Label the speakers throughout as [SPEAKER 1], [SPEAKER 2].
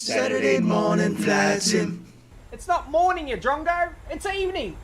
[SPEAKER 1] Saturday morning flight sim.
[SPEAKER 2] It's not morning, you drongo. It's evening.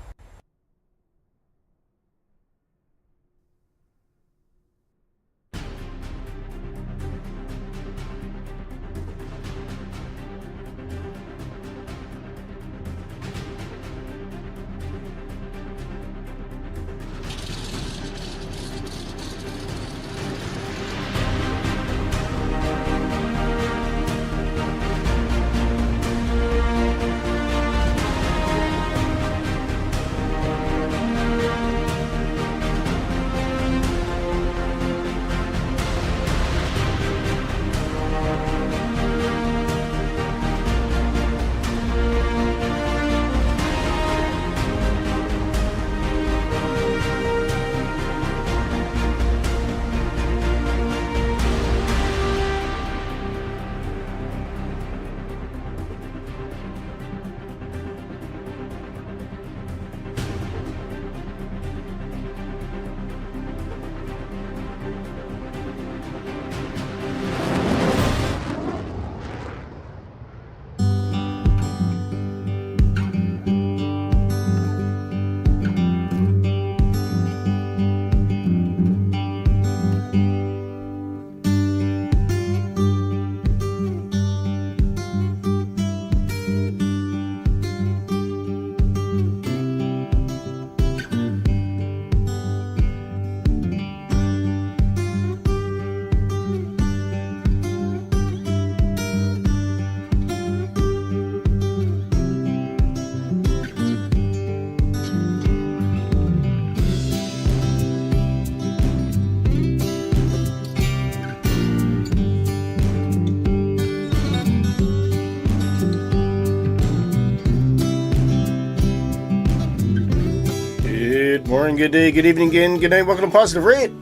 [SPEAKER 3] Good morning, good day, good evening again, good night, welcome to Positive Rate.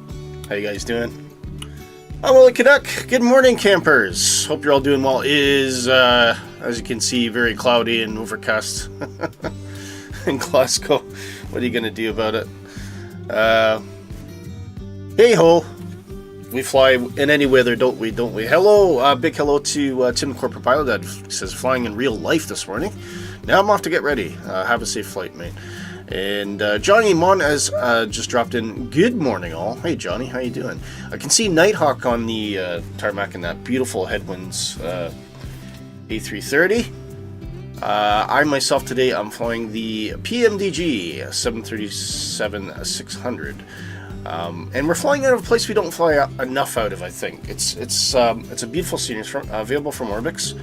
[SPEAKER 3] How you guys doing? I'm Willie Canuck. Good morning, campers. Hope you're all doing well. It is, as you can see, very cloudy and overcast in Glasgow. What are you going to do about it? Hey-ho. We fly in any weather, don't we? Hello, big hello to Tim, the corporate pilot, that says flying in real life this morning. Now I'm off to get ready. Have a safe flight, mate. And Johnny Mon has just dropped in. Good morning, all. Hey, Johnny, how you doing? I can see Nighthawk on the tarmac in that beautiful headwinds A330. I myself today, I'm flying the PMDG 737-600. And we're flying out of a place we don't fly enough out of, I think. It's a beautiful scenery available from Orbx.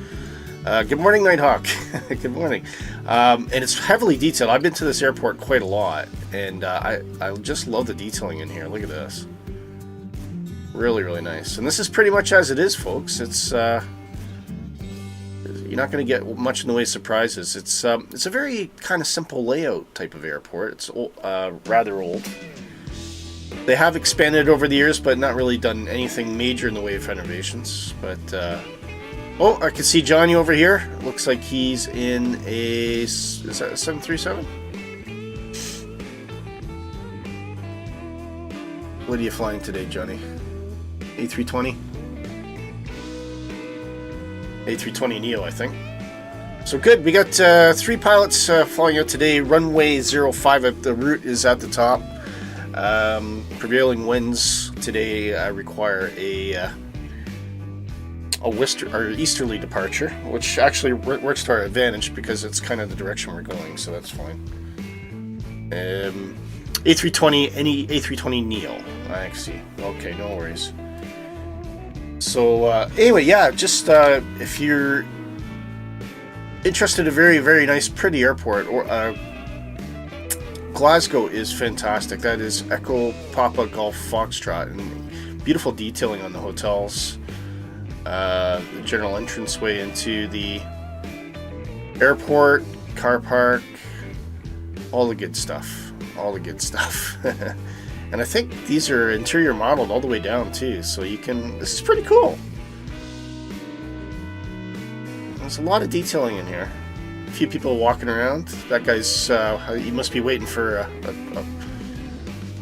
[SPEAKER 3] Good morning, Nighthawk. Good morning. And it's heavily detailed. I've been to this airport quite a lot, and I just love the detailing in here. Look at this. Really, really nice. And this is pretty much as it is, folks. It's you're not going to get much in the way of surprises. It's a very kind of simple layout type of airport. It's rather old. They have expanded over the years, but not really done anything major in the way of renovations. But oh, I can see Johnny over here. Looks like he's in a... Is that a 737? What are you flying today, Johnny? A320? A320neo, I think. So good. We got 3 pilots flying out today. Runway 05. The route is at the top. Prevailing winds today require a easterly departure, which actually works to our advantage because it's kind of the direction we're going, so that's fine. A320, any A320 Neo. I see. Okay, no worries. So anyway, yeah, just if you're interested in a very, very nice, pretty airport, or Glasgow is fantastic. That is Echo Papa Golf Foxtrot, and beautiful detailing on the hotels. The general entranceway into the airport, car park, all the good stuff. And I think these are interior modeled all the way down too, so you can, this is pretty cool. There's a lot of detailing in here. A few people walking around. That guy's, he must be waiting for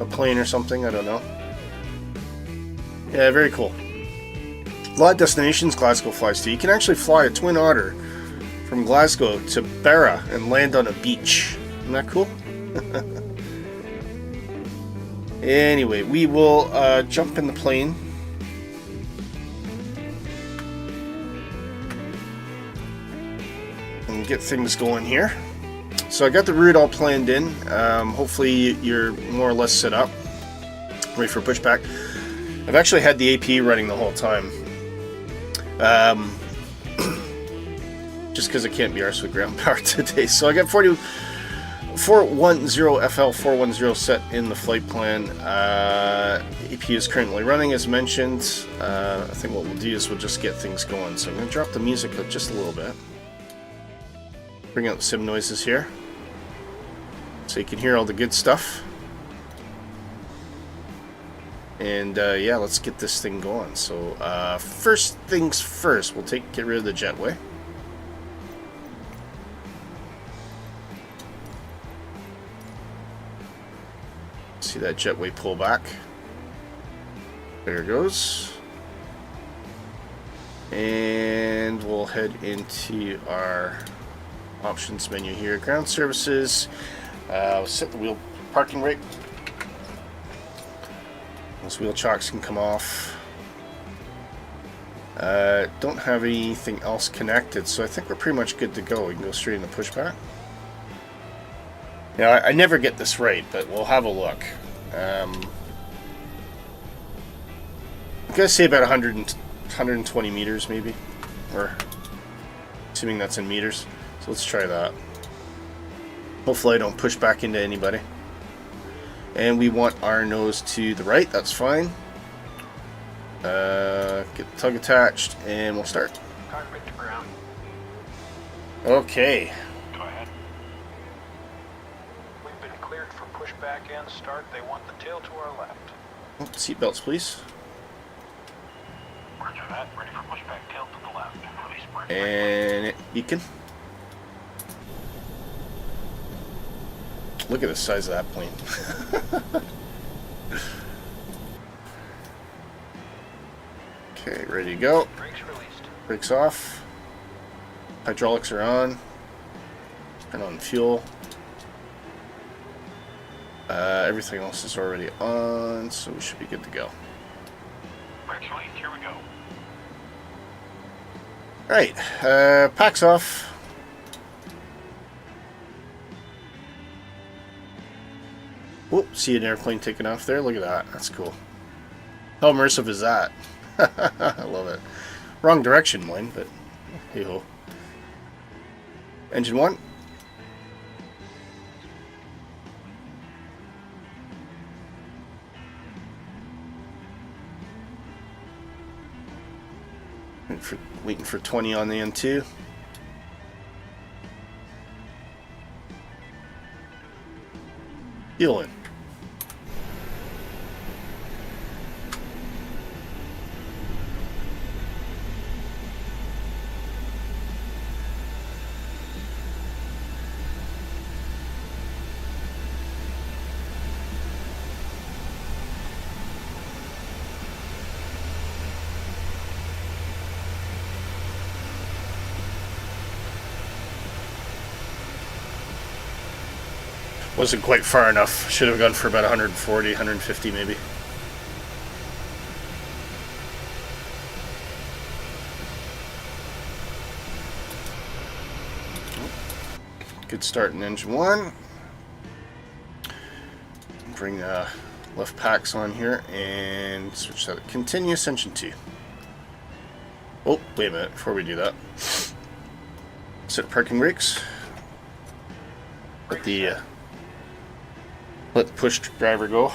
[SPEAKER 3] a plane or something, I don't know. Yeah, very cool. A lot of destinations Glasgow flies to. You can actually fly a Twin Otter from Glasgow to Barra and land on a beach. Isn't that cool? Anyway, we will jump in the plane. And get things going here. So I got the route all planned in. Hopefully you're more or less set up, ready for pushback. I've actually had the APE running the whole time. Just because I can't be arsed with ground power today. So I got 410 FL 410 set in the flight plan. AP is currently running as mentioned. I think what we'll do is we'll just get things going. So I'm going to drop the music up just a little bit. Bring out the sim noises here so you can hear all the good stuff. And yeah, let's get this thing going. So first things first, we'll get rid of the jetway. See that jetway pull back. There it goes. And we'll head into our options menu here. Ground services. Set the wheel parking brake. Those wheel chocks can come off. Don't have anything else connected, so I think we're pretty much good to go. We can go straight into pushback. Now, I never get this right, but we'll have a look. I'm gonna say about 120 meters, maybe, or assuming that's in meters. So let's try that. Hopefully I don't push back into anybody. And we want our nose to the right, that's fine. Get the tug attached, and we'll start.
[SPEAKER 4] Cockpit to ground.
[SPEAKER 3] Okay.
[SPEAKER 4] Go ahead. We've been cleared for pushback and start. They want the tail to our left.
[SPEAKER 3] Oh, seatbelts, please.
[SPEAKER 4] Roger that. Ready for pushback. Tail to the left. Release brake.
[SPEAKER 3] And beacon. Look at the size of that plane. Okay, ready to go.
[SPEAKER 4] Brakes released.
[SPEAKER 3] Brakes off. Hydraulics are on. Turn on fuel. Everything else is already on, so we should be good to go.
[SPEAKER 4] Brakes released. Here we go.
[SPEAKER 3] Right, packs off. Whoop, see an airplane taking off there? Look at that. That's cool. How immersive is that? I love it. Wrong direction, mine, but hey-ho. Engine 1. Waiting for 20 on the N2. Fueling. Wasn't quite far enough. Should have gone for about 140, 150 maybe. Good start in engine 1. Bring left packs on here and switch that to continuous engine 2. Oh, wait a minute before we do that. Set parking brakes. Let the push driver go.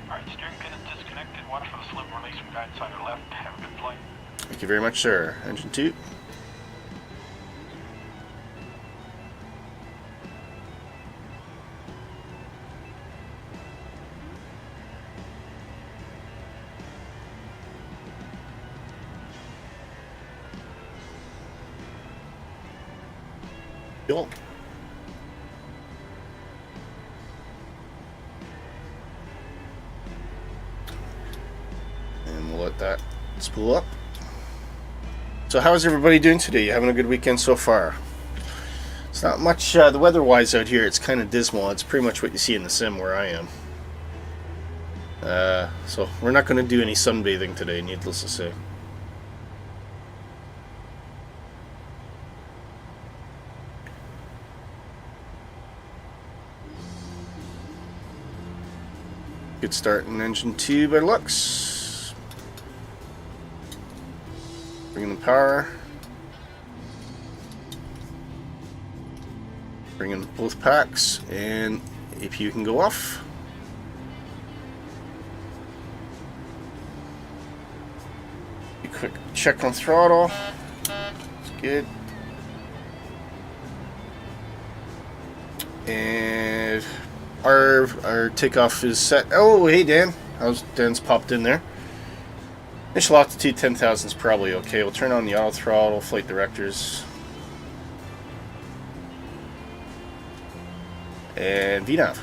[SPEAKER 4] Alright, steering pin is disconnected. Watch for the slip release from guide side or left. Have a good flight.
[SPEAKER 3] Thank you very much, sir. Engine 2. Fuel. we'll let that spool up. So how's everybody doing today? You having a good weekend so far? It's not much the weather-wise out here. It's kind of dismal. It's pretty much what you see in the sim where I am. So we're not going to do any sunbathing today, needless to say. Good start in engine 2 by the looks. Bringing the power. Bringing both packs, and APU can go off. A quick check on throttle. It's good. And our takeoff is set. Oh, hey Dan. Dan's popped in there. Initial altitude 10,000 is probably okay. We'll turn on the auto throttle, flight directors. And VNAV.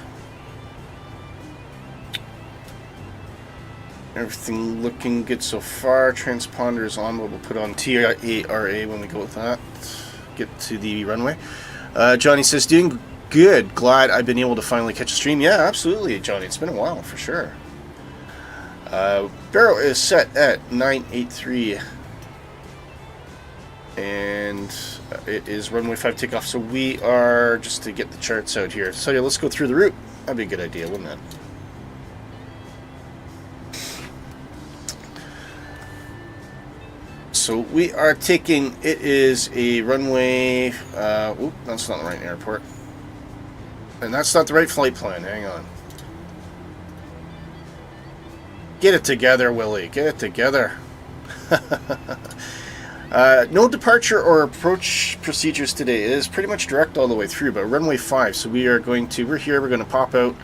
[SPEAKER 3] Everything looking good so far. Transponders on, but we'll put on TARA when we go with that. Get to the runway. Johnny says, doing good. Glad I've been able to finally catch a stream. Yeah, absolutely, Johnny. It's been a while, for sure. Barrow is set at 983. And it is runway 5 takeoff, so we are, just to get the charts out here. So yeah, let's go through the route. That'd be a good idea, wouldn't it? So we are taking, it is a runway, oop, that's not the right airport. And that's not the right flight plan, hang on. Get it together, Willie, get it together. No departure or approach procedures today. It is pretty much direct all the way through, but runway 5. So we are going to, we're here, we're going to pop out,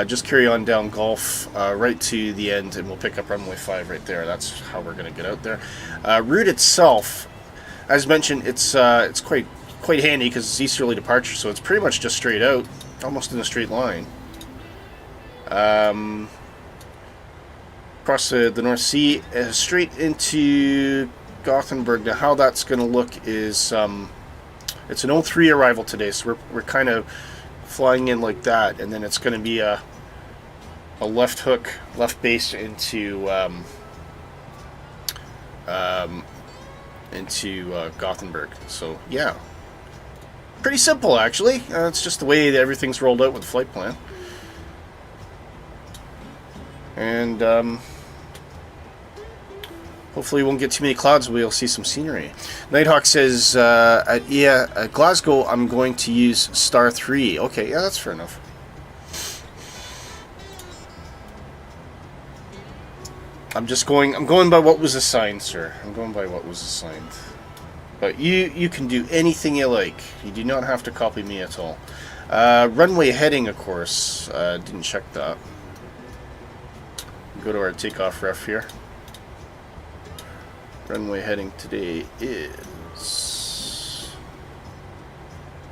[SPEAKER 3] just carry on down Gulf, right to the end, and we'll pick up runway 5 right there. That's how we're going to get out there. Route itself, as mentioned, it's quite handy because it's easterly departure, so it's pretty much just straight out, almost in a straight line. Across the North Sea, straight into Gothenburg. Now how that's going to look is it's an 03 arrival today, so we're kind of flying in like that, and then it's going to be a left hook, left base into Gothenburg. So yeah, pretty simple actually. It's just the way that everything's rolled out with the flight plan. And hopefully we won't get too many clouds. We'll see some scenery. Nighthawk says, at Glasgow, I'm going to use star 3. Okay, yeah, that's fair enough. I'm going by what was assigned, sir. I'm going by what was assigned. But you can do anything you like. You do not have to copy me at all. Runway heading, of course. Didn't check that. Go to our takeoff ref here. Runway heading today is.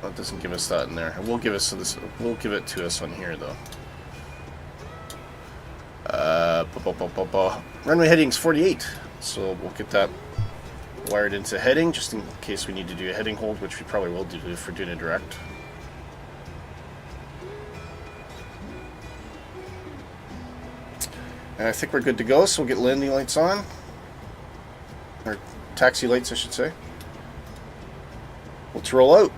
[SPEAKER 3] Well, it doesn't give us that in there. It will give us this. We'll give it to us on here though. Runway heading is 48, so we'll get that wired into heading just in case we need to do a heading hold, which we probably will do if we're doing a direct. And I think we're good to go, so we'll get landing lights on. Or taxi lights, I should say. Let's roll out.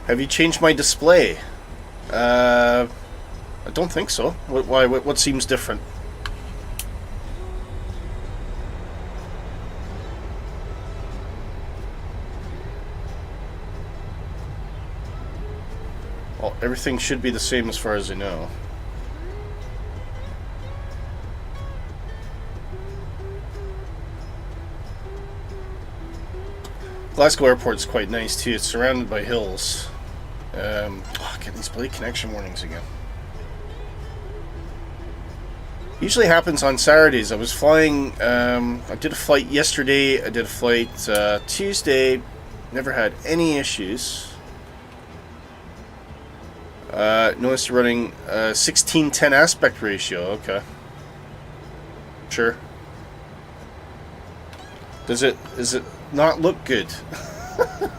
[SPEAKER 3] Have you changed my display? I don't think so. Why? What seems different? Well, everything should be the same as far as I know. Glasgow Airport is quite nice too. It's surrounded by hills. Get these bloody connection warnings again. Usually happens on Saturdays. I was flying, I did a flight yesterday, I did a flight Tuesday, never had any issues. Noticed running 16:10 aspect ratio, okay. Sure. Does it not look good?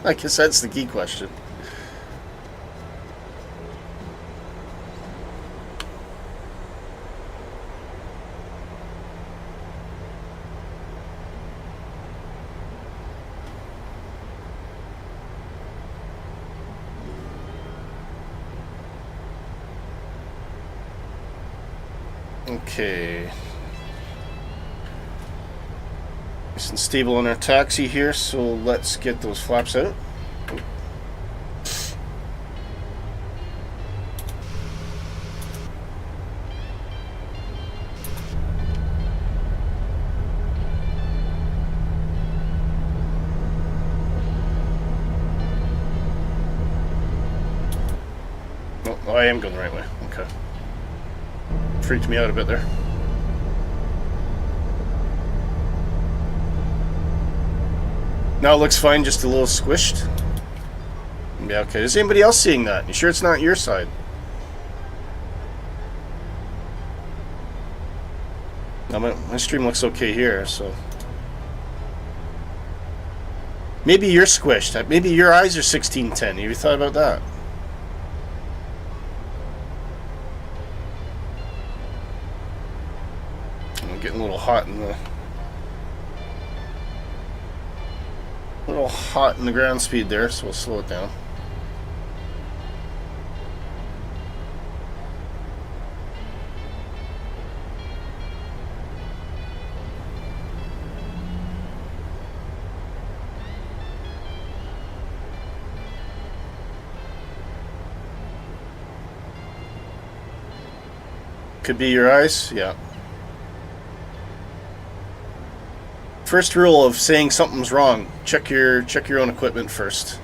[SPEAKER 3] I guess that's the key question. Okay. Nice and stable in our taxi here, so let's get those flaps out. Oh, I am going the right way. Okay. Freaked me out a bit there. Now it looks fine, just a little squished. Yeah, okay. Is anybody else seeing that? You sure it's not your side? No, my stream looks okay here, so... Maybe you're squished. Maybe your eyes are 16:10. Have you thought about that? I'm getting a little hot in the... A little hot in the ground speed there, so we'll slow it down. Could be your eyes, yeah. First rule of saying something's wrong: check your own equipment first.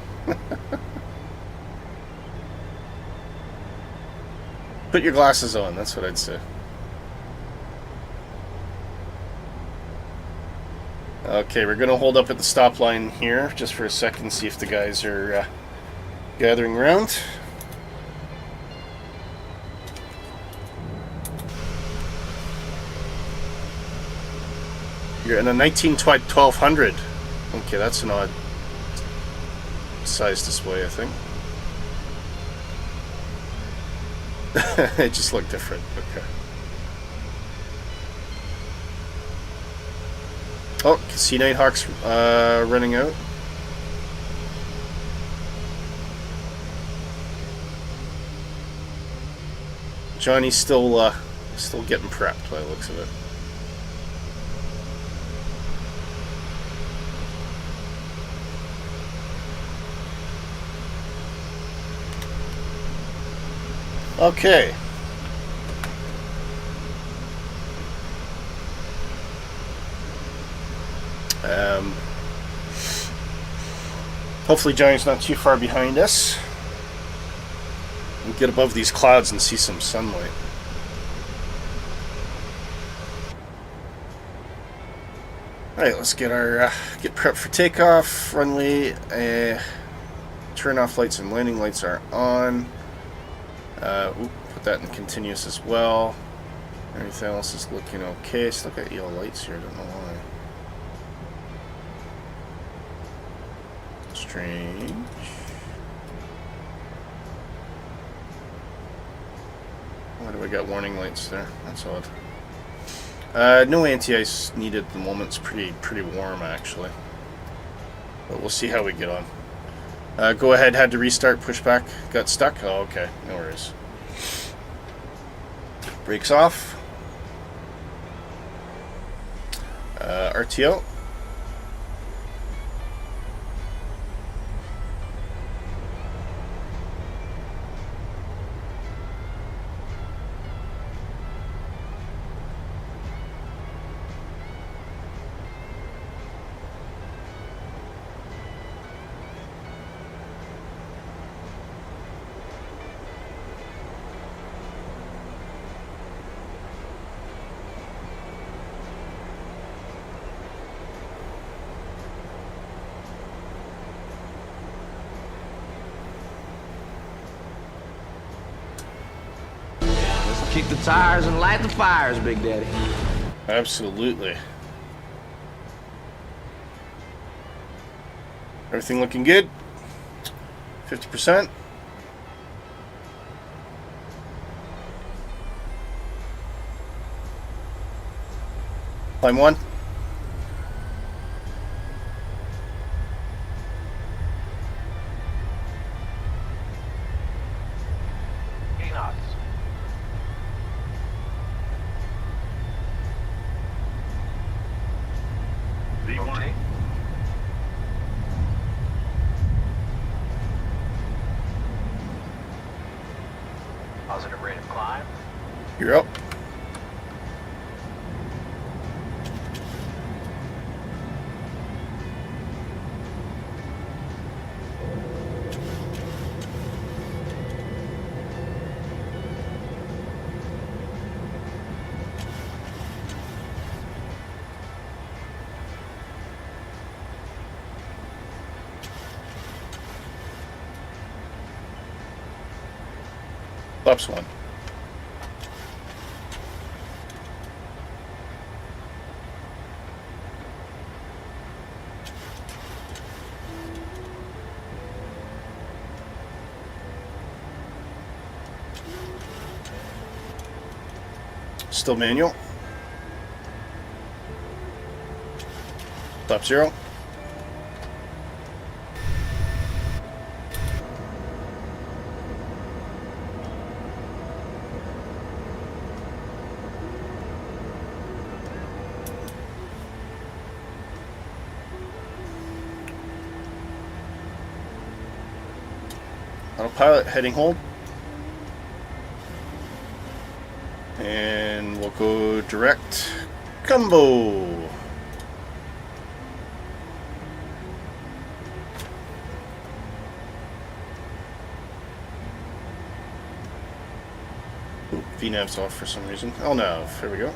[SPEAKER 3] Put your glasses on. That's what I'd say. Okay, we're gonna hold up at the stop line here just for a second, see if the guys are gathering around. You're in a 1200. Okay, that's an odd size display, I think. It just looked different. Okay. Oh, can see Nighthawk's running out. Johnny's still getting prepped by the looks of it. Okay. Hopefully Johnny's not too far behind us. We'll get above these clouds and see some sunlight. Alright, let's get our get prepped for takeoff. Runway, turn off lights and landing lights are on. Put that in continuous as well. Everything else is looking okay. Still got yellow lights here, I don't know why. Strange. Why do I got warning lights there? That's odd. No anti-ice needed at the moment. It's pretty warm actually. But we'll see how we get on. Go ahead, had to restart, pushback, got stuck. Oh, okay, no worries. Brakes off. RTO.
[SPEAKER 5] Kick the tires and light the fires, Big Daddy.
[SPEAKER 3] Absolutely. Everything looking good? 50%? Climb 1.
[SPEAKER 5] Positive rate of climb.
[SPEAKER 3] You're up. Flaps 1. Still manual. Flap 0. Autopilot heading hold. And we'll go direct combo. Ooh, VNav's off for some reason. Oh no, there we go.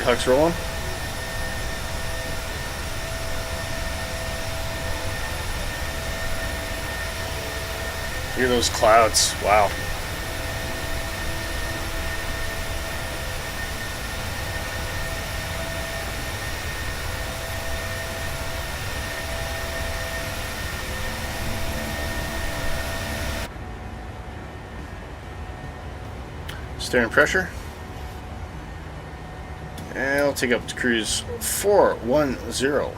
[SPEAKER 3] Huck's rolling. Hear those clouds. Wow. Steering pressure. And I'll take up to cruise 410.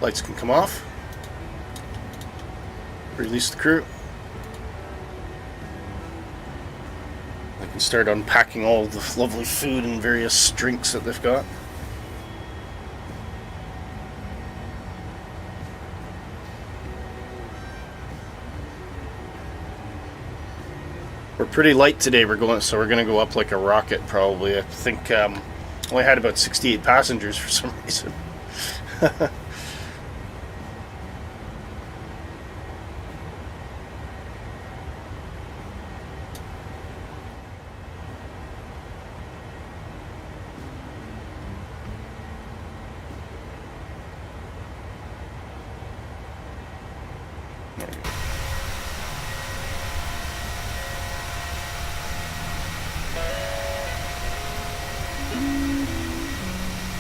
[SPEAKER 3] Lights can come off. Release the crew. I can start unpacking all the lovely food and various drinks that they've got. We're pretty light today. We're going to go up like a rocket probably. I think only had about 68 passengers for some reason.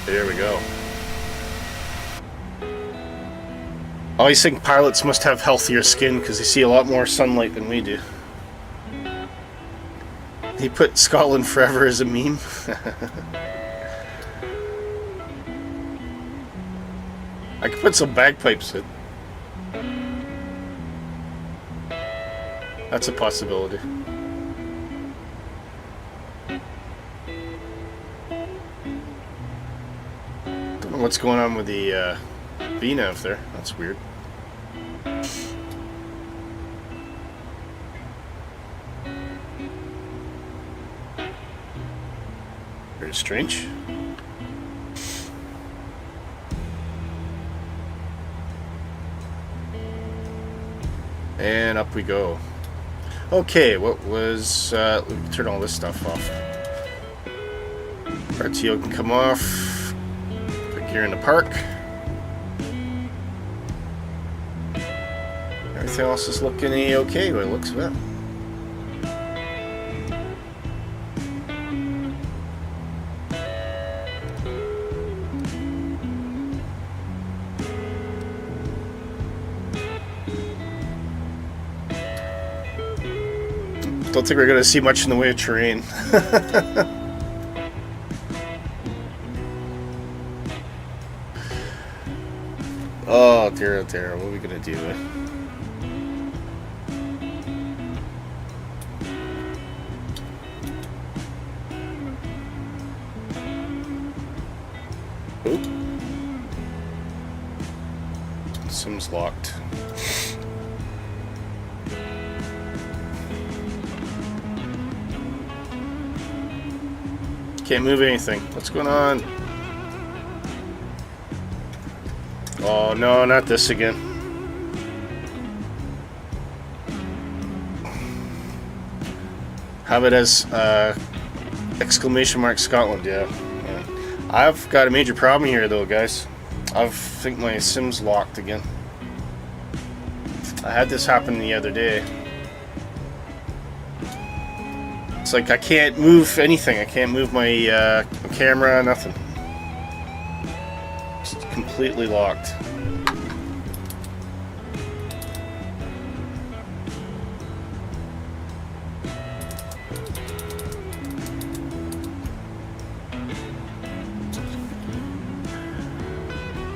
[SPEAKER 3] There we go. I always think pilots must have healthier skin because they see a lot more sunlight than we do. He put Scotland Forever as a meme. I could put some bagpipes in. That's a possibility. Don't know what's going on with the VNav there. That's weird. Very strange. And up we go. Okay, what was... let me turn all this stuff off. RTO can come off. Put gear in the park. Everything else is looking okay by the looks of it. Don't think we're going to see much in the way of terrain. Oh dear, oh dear, what are we going to do? Oop. Sim's locked. Can't move anything. What's going on? Oh no, not this again. Have it as exclamation mark Scotland, yeah. I've got a major problem here though, guys. I think my sim's locked again. I had this happen the other day. It's like I can't move anything. I can't move my camera, nothing. It's completely locked.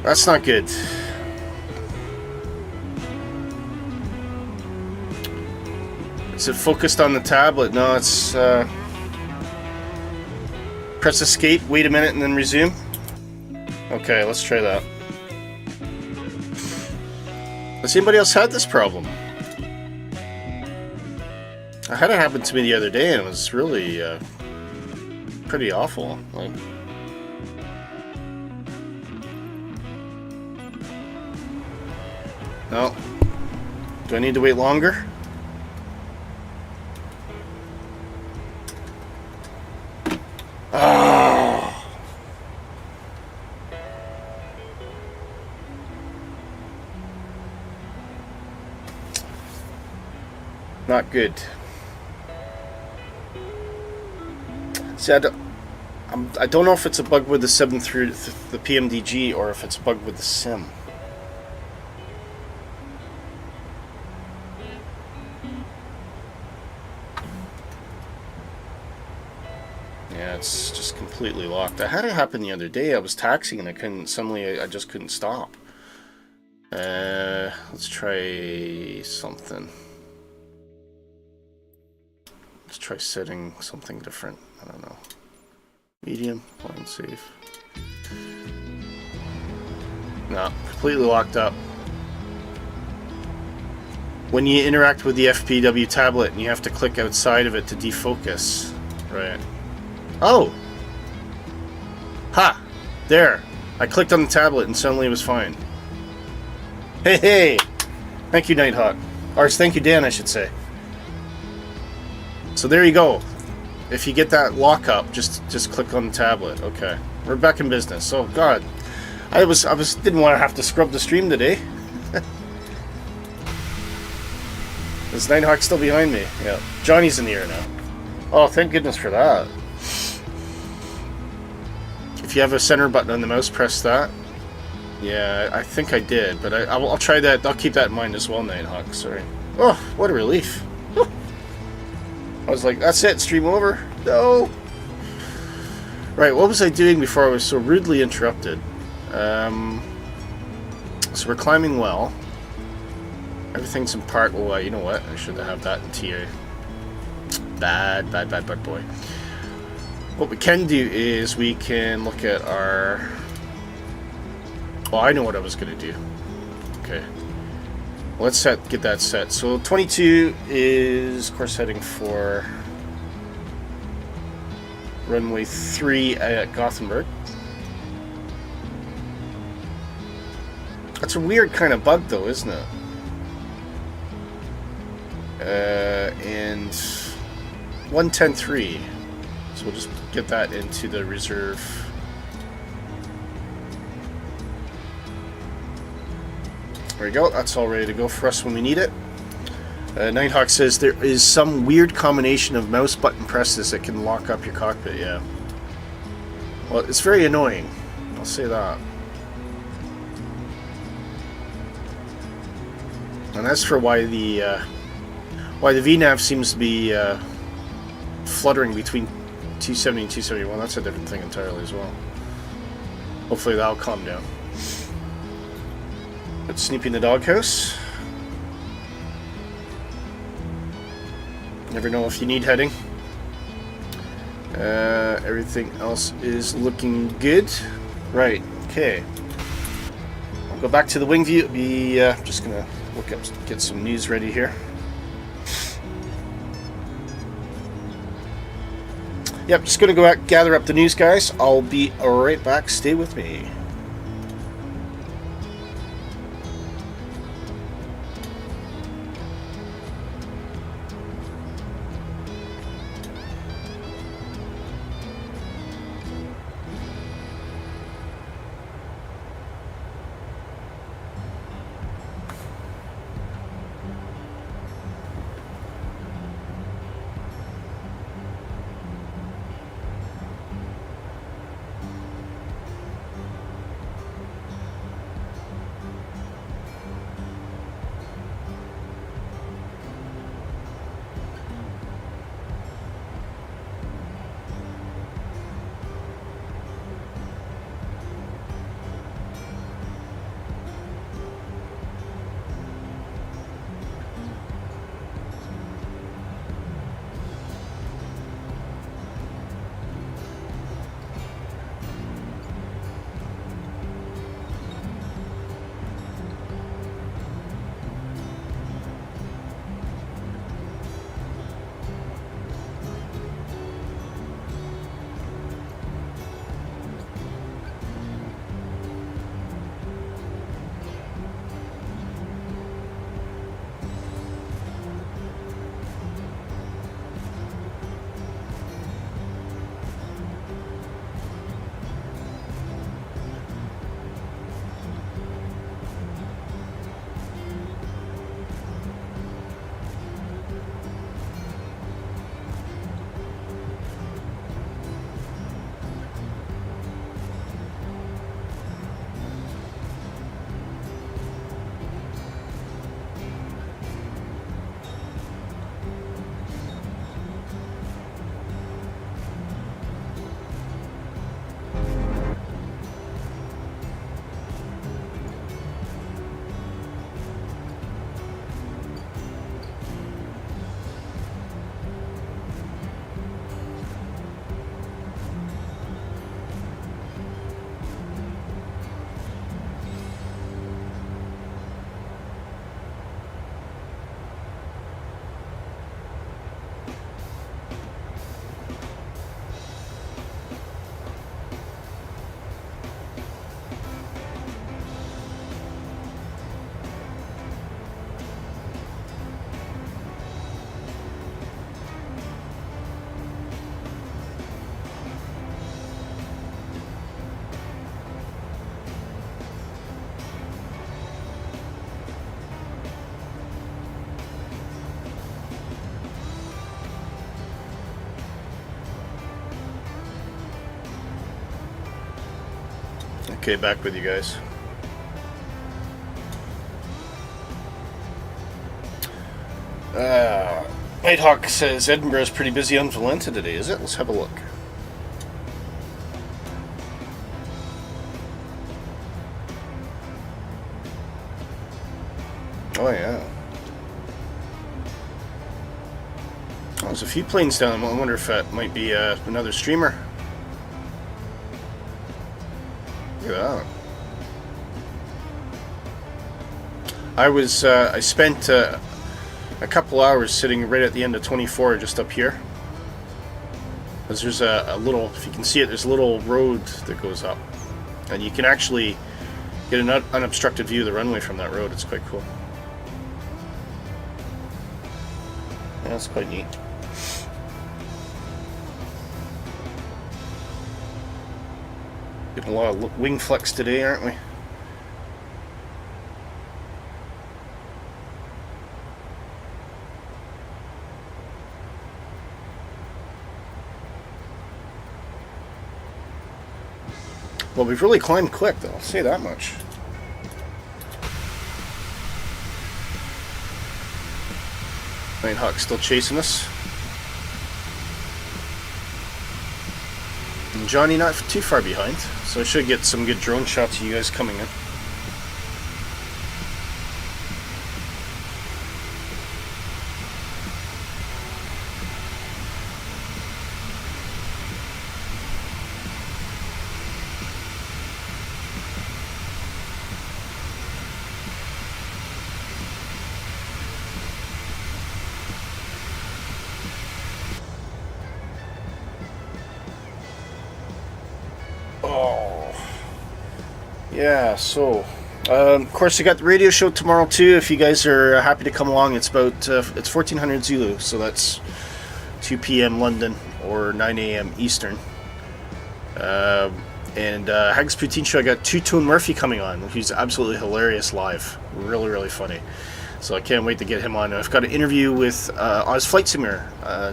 [SPEAKER 3] That's not good. Is it focused on the tablet? No, it's press escape, wait a minute, and then resume. Okay, let's try that. Has anybody else had this problem? I had it happen to me the other day, and it was really pretty awful. Like, no. Do I need to wait longer? Oh. Not good. See, I don't know if it's a bug with the 7 through the PMDG or if it's a bug with the sim. Yeah, it's just completely locked. I had it happen the other day. I was taxiing and I couldn't, suddenly I just couldn't stop. Let's try something. Let's try setting something different. I don't know. Medium, flying safe. No, completely locked up. When you interact with the FPW tablet and you have to click outside of it to defocus. Right. Oh! Ha! There! I clicked on the tablet and suddenly it was fine. Hey, hey! Thank you, Nighthawk. Or thank you, Dan, I should say. So there you go. If you get that lock up, just click on the tablet. Okay. We're back in business. Oh god. I didn't want to have to scrub the stream today. Is Nighthawk still behind me? Yeah. Johnny's in the air now. Oh, thank goodness for that. If you have a center button on the mouse, press that. Yeah, I think I did, but I'll try that. I'll keep that in mind as well, Nighthawk. Sorry. Oh, what a relief. I was like, that's it, stream over. No. Right, what was I doing before I was so rudely interrupted? So we're climbing well. Everything's in park. Oh, you know what? I should have that in TA. Bad boy. What we can do is we can look at our... Oh, I know what I was going to do. Okay. Let's get that set. So 22 is course heading for runway 3 at Gothenburg. That's a weird kind of bug though, isn't it? And 110.3. So we'll just get that into the reserve. There we go. That's all ready to go for us when we need it. Nighthawk says there is some weird combination of mouse button presses that can lock up your cockpit. Yeah. Well, it's very annoying. I'll say that. And as for why the VNAV seems to be fluttering between 270 and 271, that's a different thing entirely as well. Hopefully that'll calm down. It's Snoopy in the doghouse. Never know if you need heading. Everything else is looking good. Right, okay. I'll go back to the wing view. Just gonna look up, get some news ready here. Yep, just gonna go out, gather up the news, guys. I'll be right back. Stay with me. Okay, back with you guys. Nighthawk says Edinburgh is pretty busy on Valletta today, is it? Let's have a look. Oh yeah. Oh, there's a few planes down. I wonder if that might be another streamer. Look at that. I spent a couple hours sitting right at the end of 24 just up here. Because there's a little, if you can see it, there's a little road that goes up. And you can actually get an unobstructed view of the runway from that road. It's quite cool. Yeah, that's quite neat. Getting a lot of wing flex today, aren't we? Well, we've really climbed quick, though. I'll say that much. Nighthawk still chasing us. And Johnny not too far behind, so I should get some good drone shots of you guys coming in. Yeah, so of course I got the radio show tomorrow too. If you guys are happy to come along, it's about it's 1400 Zulu, so that's 2 p.m. London or 9 a.m. Eastern. And Haggis Poutine Show, I got Two-Tone Murphy coming on, who's absolutely hilarious live, really funny. So I can't wait to get him on. I've got an interview with Oz Flight Simulator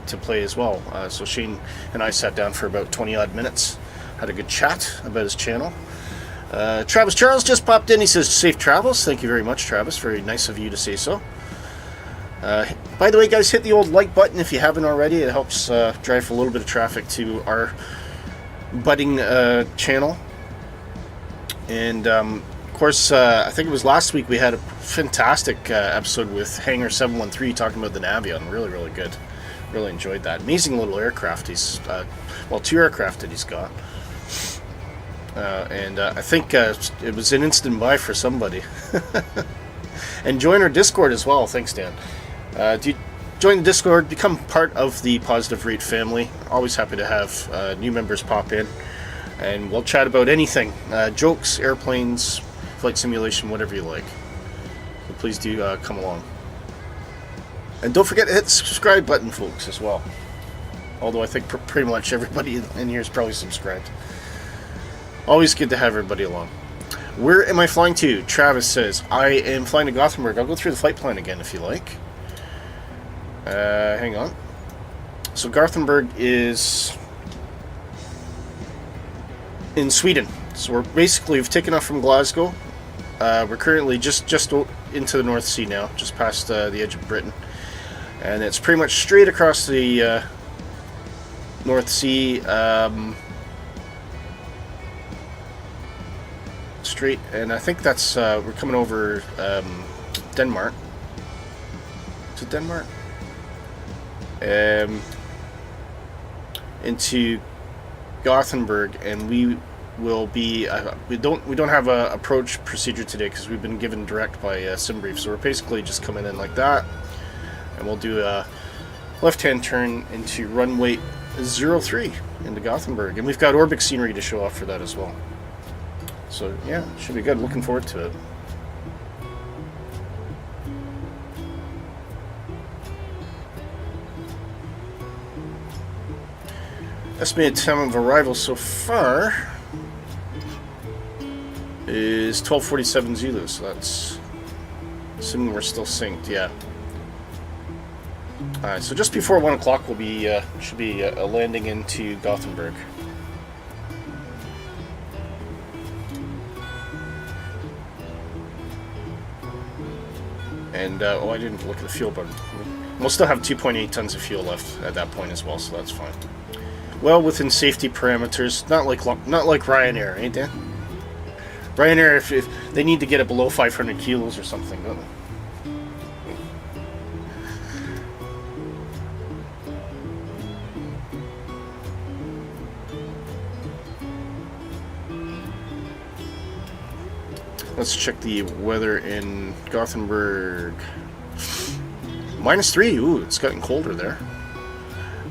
[SPEAKER 3] to play as well. So Shane and I sat down for about 20 odd minutes, had a good chat about his channel. Travis Charles just popped in. He says safe travels. Thank you very much, Travis. Very nice of you to say so. By the way, guys, hit the old like button if you haven't already. It helps drive a little bit of traffic to our budding channel. And of course, I think it was last week we had a fantastic episode with Hangar 713 talking about the Navion. Really good. Really enjoyed that. Amazing little aircraft. He's well, 2 aircraft that he's got. And I think it was an instant buy for somebody. And join our Discord as well. Thanks, Dan. Do you join the Discord, become part of the Positive Rate family. Always happy to have new members pop in. And we'll chat about anything. Jokes, airplanes, flight simulation, whatever you like. So please do come along. And don't forget to hit the subscribe button, folks, as well. Although I think pretty much everybody in here is probably subscribed. Always good to have everybody along. Where am I flying to? Travis says, I am flying to Gothenburg. I'll go through the flight plan again if you like. Hang on. So Gothenburg is in Sweden. So we've taken off from Glasgow. We're currently just into the North Sea now, just past the edge of Britain. And it's pretty much straight across the North Sea. Straight, and I think that's we're coming over Denmark. Is it Denmark? Into Gothenburg, and we will be. We don't have a approach procedure today because we've been given direct by SimBrief, so we're basically just coming in like that, and we'll do a left-hand turn into runway 03 into Gothenburg, and we've got Orbx scenery to show off for that as well. So yeah, should be good. Looking forward to it. Estimated time of arrival so far is 12:47 Zulu, so that's assuming we're still synced. Yeah. All right, so just before 1 o'clock we'll be should be landing into Gothenburg. And, oh, I didn't look at the fuel button. We'll still have 2.8 tons of fuel left at that point as well, so that's fine. Well within safety parameters, not like Ryanair, ain't it? Ryanair, if they need to get it below 500 kilos or something, don't they? Let's check the weather in Gothenburg. -3. Ooh, it's gotten colder there.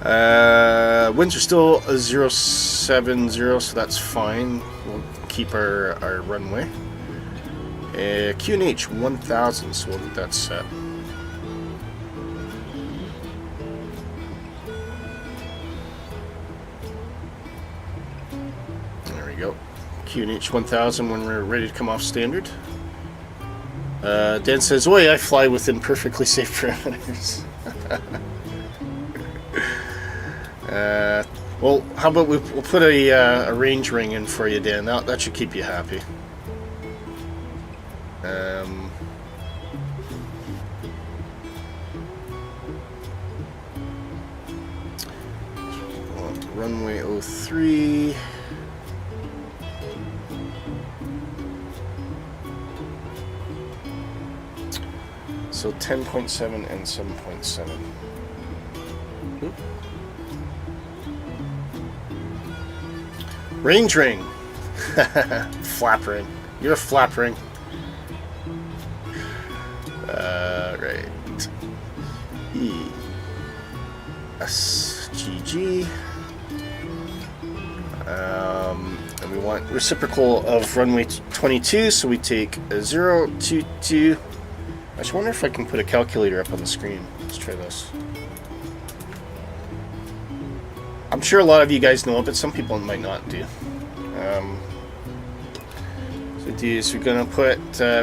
[SPEAKER 3] Winds are still a 070, so that's fine. We'll keep our runway. QNH 1000, so we'll get that set. There we go. QNH 1000 when we're ready to come off standard. Dan says, "Oi, I fly within perfectly safe parameters." Well, how about we'll put a range ring in for you, Dan. That should keep you happy. Runway 03. So 10.7 and 7.7. Range ring. Flap ring. You're a flap ring. Right. ESGG. And we want reciprocal of runway 22, so we take a 0, 2, 2. I just wonder if I can put a calculator up on the screen. Let's try this. I'm sure a lot of you guys know it, but some people might not do. So we're going to put,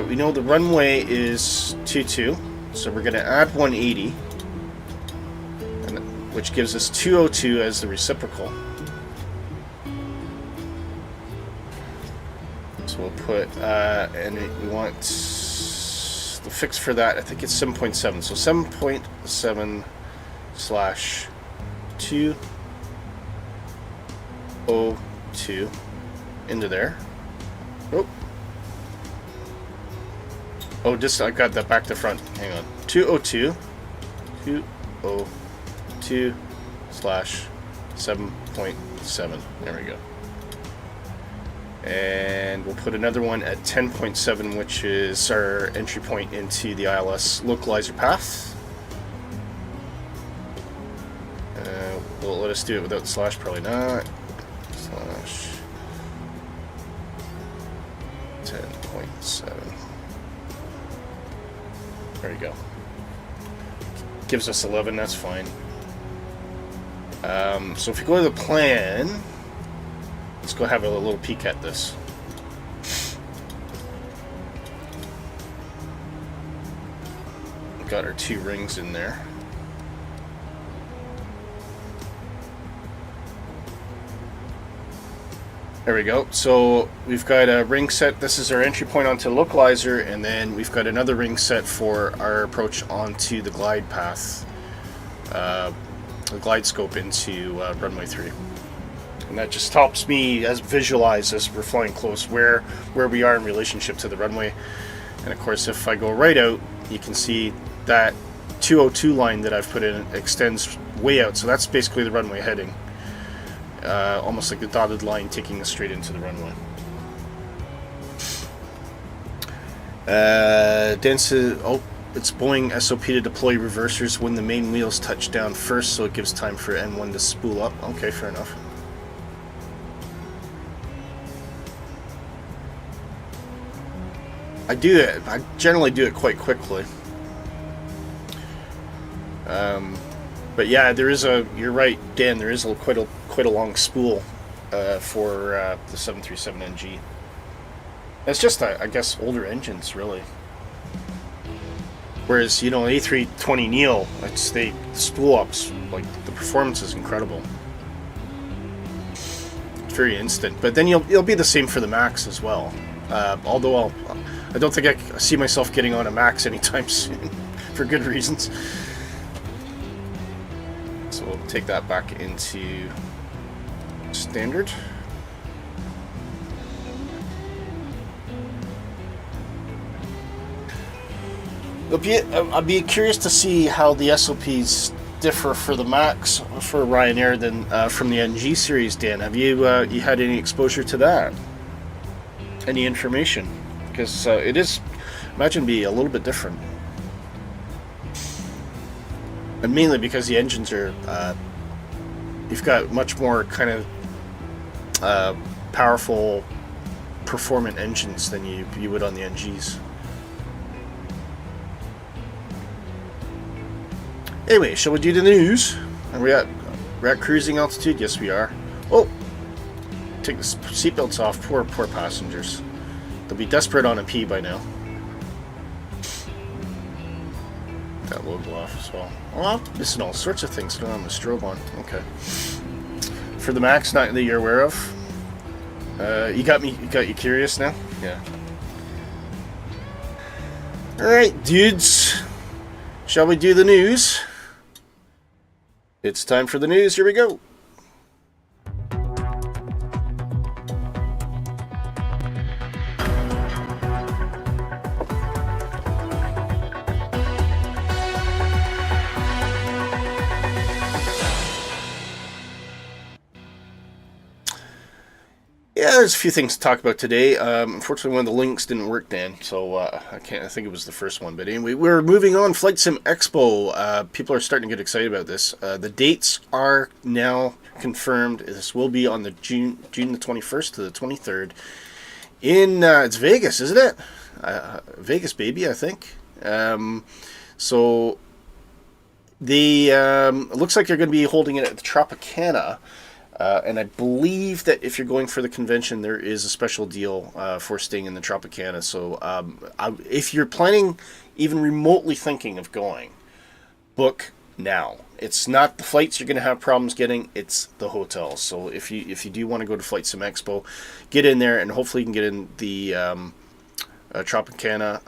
[SPEAKER 3] we know the runway is 22, so we're going to add 180, which gives us 202 as the reciprocal. So we'll put, and we want the fix for that, I think it's 7.7, so 7.7 slash 202 into there. Oh, just I got that back to front. Hang on. 202 slash 7.7. There we go. And we'll put another one at 10.7, which is our entry point into the ILS localizer path. Will it let us do it without the slash? Probably not. Slash 10.7. There you go. Gives us 11, that's fine. So if you go to the plan, let's go have a little peek at this. We've got our 2 rings in there. There we go. So we've got a ring set. This is our entry point onto the localizer, and then we've got another ring set for our approach onto the glide path, the glide scope into runway 3. And that just helps me visualize as we're flying close where we are in relationship to the runway. And of course, if I go right out, you can see that 202 line that I've put in extends way out. So that's basically the runway heading. Almost like the dotted line taking us straight into the runway. Dan says, oh, it's Boeing SOP to deploy reversers when the main wheels touch down first, so it gives time for N1 to spool up. Okay, fair enough. I do it. I generally do it quite quickly. But yeah, there is a. You're right, Dan. There is quite a long spool for the 737NG. It's just, I guess, older engines, really. Whereas, you know, A320neo, they spool ups, like, the performance is incredible. It's very instant. But then you'll be the same for the Max as well. Although I don't think I see myself getting on a Max anytime soon, for good reasons. So we'll take that back into standard. I'd be curious to see how the SOPs differ for the Max for Ryanair than from the NG series. Dan, have you had any exposure to that? Any information? Because it is, imagine, be a little bit different, and mainly because the engines are you've got much more kind of powerful, performant engines than you would on the NGs. Anyway, shall we do the news? We're at cruising altitude. Yes, we are. Oh, take the seatbelts off. Poor passengers. They'll be desperate on a pee by now. That logo off as well. Oh, I'm missing all sorts of things. I don't have the strobe on. Okay. For the Max, not that you're aware of. You got you curious now? Yeah. Alright, dudes. Shall we do the news? It's time for the news. Here we go. Yeah, there's a few things to talk about today. Unfortunately, one of the links didn't work, Dan, so I think it was the first one. But anyway, we're moving on. Flight Sim Expo. People are starting to get excited about this. The dates are now confirmed. This will be on the June the 21st to the 23rd. It's Vegas, isn't it? Vegas, baby, I think. So it looks like they're going to be holding it at the Tropicana. And I believe that if you're going for the convention, there is a special deal for staying in the Tropicana. So if you're planning, even remotely thinking of going, book now. It's not the flights you're going to have problems getting, it's the hotels. So if you do want to go to Flight Sim Expo, get in there, and hopefully you can get in the Tropicana.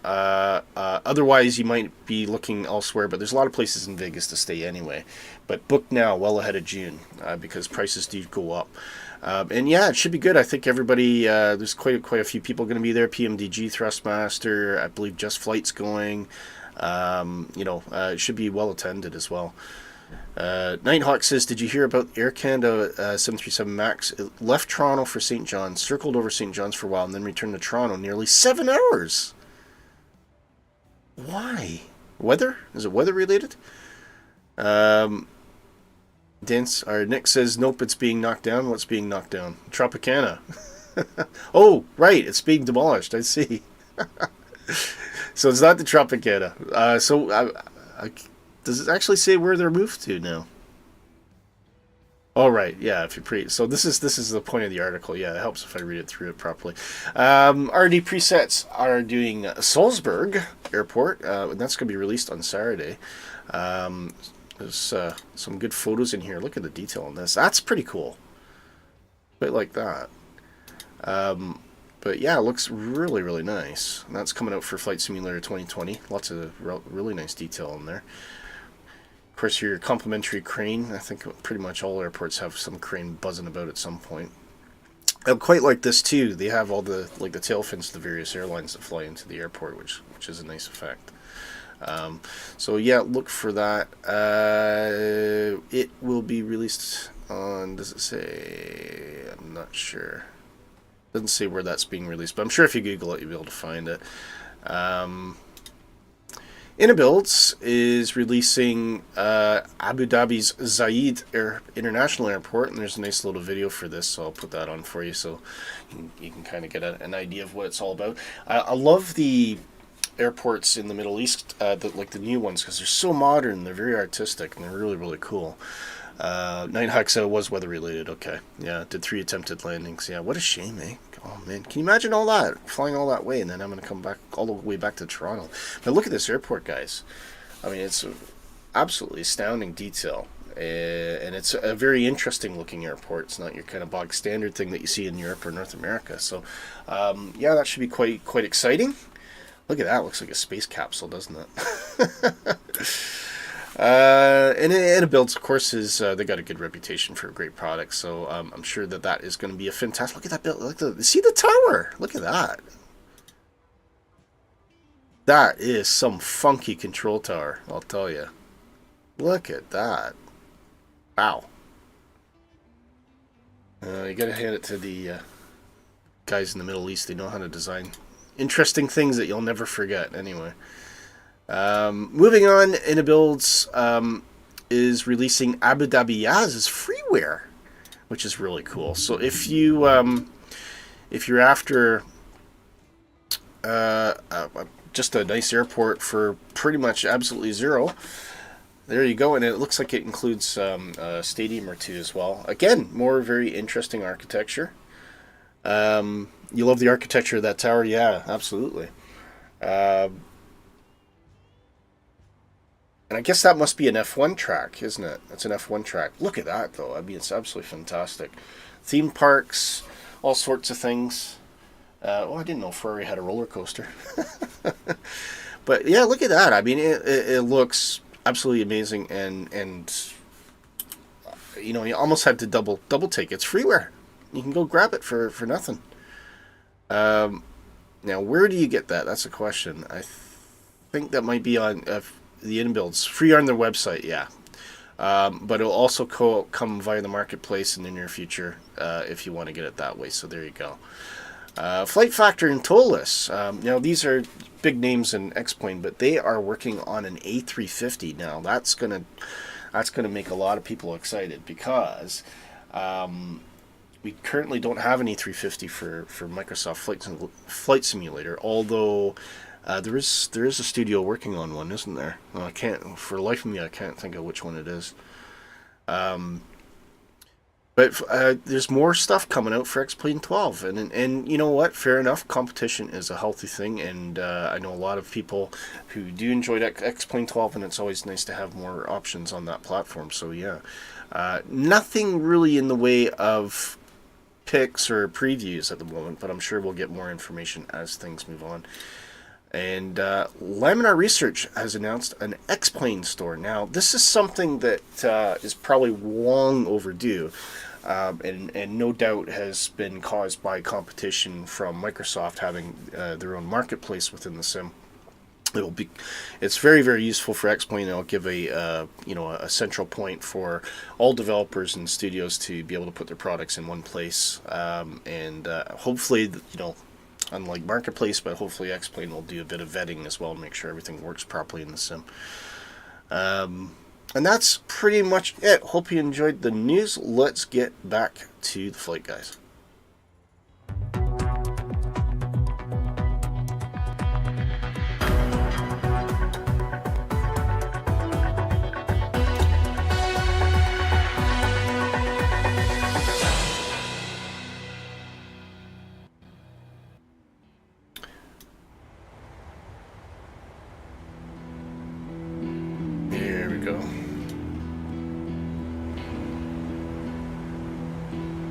[SPEAKER 3] Otherwise, you might be looking elsewhere, but there's a lot of places in Vegas to stay anyway. But book now, well ahead of June, because prices do go up. And yeah, it should be good. I think everybody, there's quite a few people going to be there. PMDG, Thrustmaster, I believe Just Flight's going. It should be well attended as well. Nighthawk says, did you hear about Air Canada 737 MAX? It left Toronto for St. John's, circled over St. John's for a while, and then returned to Toronto nearly 7 hours. Why? Weather? Is it weather related? Nick says, nope, it's being knocked down. What's being knocked down? Tropicana. Oh, right, it's being demolished. I see. So it's not the Tropicana. Does it actually say where they're moved to now? Oh, right. Yeah, if you so this is the point of the article. Yeah, it helps if I read it through it properly. R&D Presets are doing Salzburg Airport, and that's going to be released on Saturday. There's some good photos in here. Look at the detail on this. That's pretty cool. A bit like that. But yeah, it looks really, really nice. And that's coming out for Flight Simulator 2020. Lots of really nice detail in there. Of course, your complimentary crane. I think pretty much all airports have some crane buzzing about at some point. I quite like this too. They have all the tail fins of the various airlines that fly into the airport, which is a nice effect. So yeah, look for that. It will be released on, does it say? I'm not sure. Doesn't say where that's being released, but I'm sure if you Google it, you'll be able to find it. Inabuilds is releasing Abu Dhabi's Zayed International Airport, and there's a nice little video for this, so I'll put that on for you so you can kind of get an idea of what it's all about. I love the airports in the Middle East, like the new ones, because they're so modern, they're very artistic, and they're really, really cool. Nighthawk said it was weather related. Okay, yeah, did 3 attempted landings. Yeah, what a shame, eh? Oh man, can you imagine all that, flying all that way, and then I'm going to come back all the way back to Toronto? But look at this airport, guys. I mean, it's an absolutely astounding detail, and it's a very interesting looking airport. It's not your kind of bog standard thing that you see in Europe or North America. So yeah, that should be quite exciting. Look at that, looks like a space capsule, doesn't it? And Inabuilds, of course, is they got a good reputation for a great product, so I'm sure that is going to be a fantastic. Look at that build. See the tower? Look at that. That is some funky control tower, I'll tell you. Look at that. Wow. You got to hand it to the guys in the Middle East. They know how to design interesting things that you'll never forget. Anyway. Moving on, Inabuilds is releasing Abu Dhabi Yaz's freeway freeware, which is really cool. So if you're after just a nice airport for pretty much absolutely zero, there you go. And it looks like it includes a stadium or two as well. Again, more very interesting architecture. You love the architecture of that tower? Yeah, absolutely. And I guess that must be an F1 track, isn't it? It's an F1 track. Look at that, though. I mean, it's absolutely fantastic. Theme parks, all sorts of things. Oh, I didn't know Ferrari had a roller coaster. But yeah, look at that. I mean, it looks absolutely amazing, and you know, you almost had to double take. It's freeware. You can go grab it for nothing. Now, where do you get that? That's a question. I think that might be on the inbuilds. Free on their website, yeah. But it'll also come via the marketplace in the near future if you want to get it that way. So there you go. Flight Factor and Tolus. Now, these are big names in X-Plane, but they are working on an A350 now. That's gonna make a lot of people excited because we currently don't have an A350 for Microsoft Flight Simulator, although there is a studio working on one, isn't there? Well, for the life of me, I can't think of which one it is. But there's more stuff coming out for X-Plane 12, and you know what? Fair enough. Competition is a healthy thing, and I know a lot of people who do enjoy X-Plane 12, and it's always nice to have more options on that platform. So yeah, nothing really in the way of pics or previews at the moment, but I'm sure we'll get more information as things move on. And Laminar Research has announced an X-Plane store. Now, this is something that is probably long overdue, and no doubt has been caused by competition from Microsoft having their own marketplace within the sim. It's very, very useful for X-Plane. It'll give a central point for all developers and studios to be able to put their products in one place, and hopefully, unlike Marketplace, but hopefully X-Plane will do a bit of vetting as well and make sure everything works properly in the sim. And that's pretty much it. Hope you enjoyed the news. Let's get back to the flight, guys.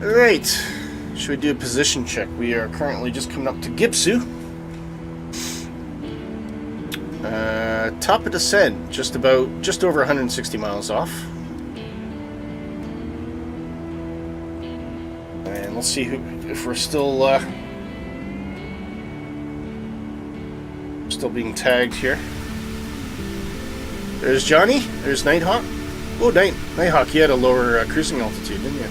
[SPEAKER 3] Alright, should we do a position check? We are currently just coming up to Gipsu. Top of descent, just over 160 miles off. And let's see if we're still being tagged here. There's Johnny, there's Nighthawk. Oh, Nighthawk, you had a lower cruising altitude, didn't you?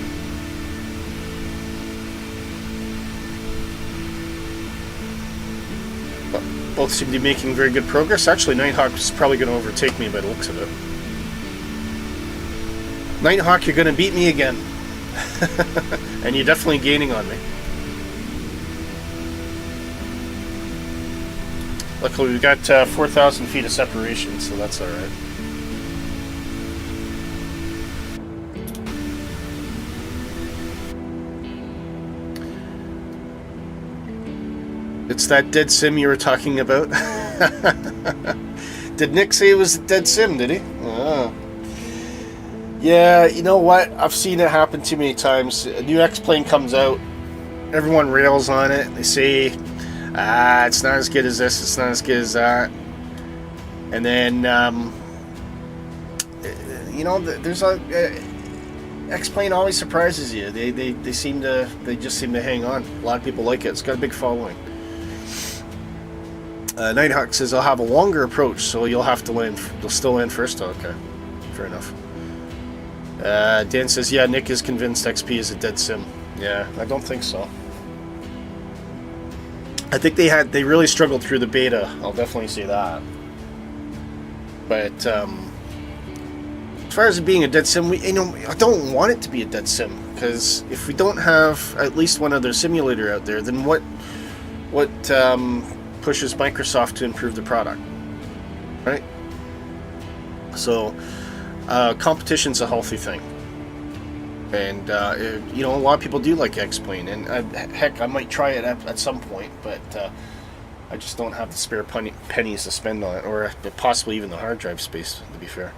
[SPEAKER 3] Both seem to be making very good progress. Actually, Nighthawk is probably going to overtake me by the looks of it. Nighthawk, you're going to beat me again. And you're definitely gaining on me. Luckily, we've got 4,000 feet of separation, so that's alright. It's that dead sim you were talking about. Did Nick say it was a dead sim, did he? Oh. Yeah, you know what? I've seen it happen too many times. A new X-Plane comes out, everyone rails on it. They say, it's not as good as this, it's not as good as that. And then, there's X-Plane always surprises you. They just seem to hang on. A lot of people like it. It's got a big following. Nighthawk says I'll have a longer approach, so you'll still land first. Oh, okay, fair enough. Dan says, yeah, Nick is convinced XP is a dead sim. Yeah, I don't think so. I think they really struggled through the beta. I'll definitely say that. But as far as it being a dead sim, I don't want it to be a dead sim, because if we don't have at least one other simulator out there, then what pushes Microsoft to improve the product, right? So competition's a healthy thing, and a lot of people do like X-Plane, and heck, I might try it at some point, but I just don't have the spare pennies to spend on it, or possibly even the hard drive space, to be fair.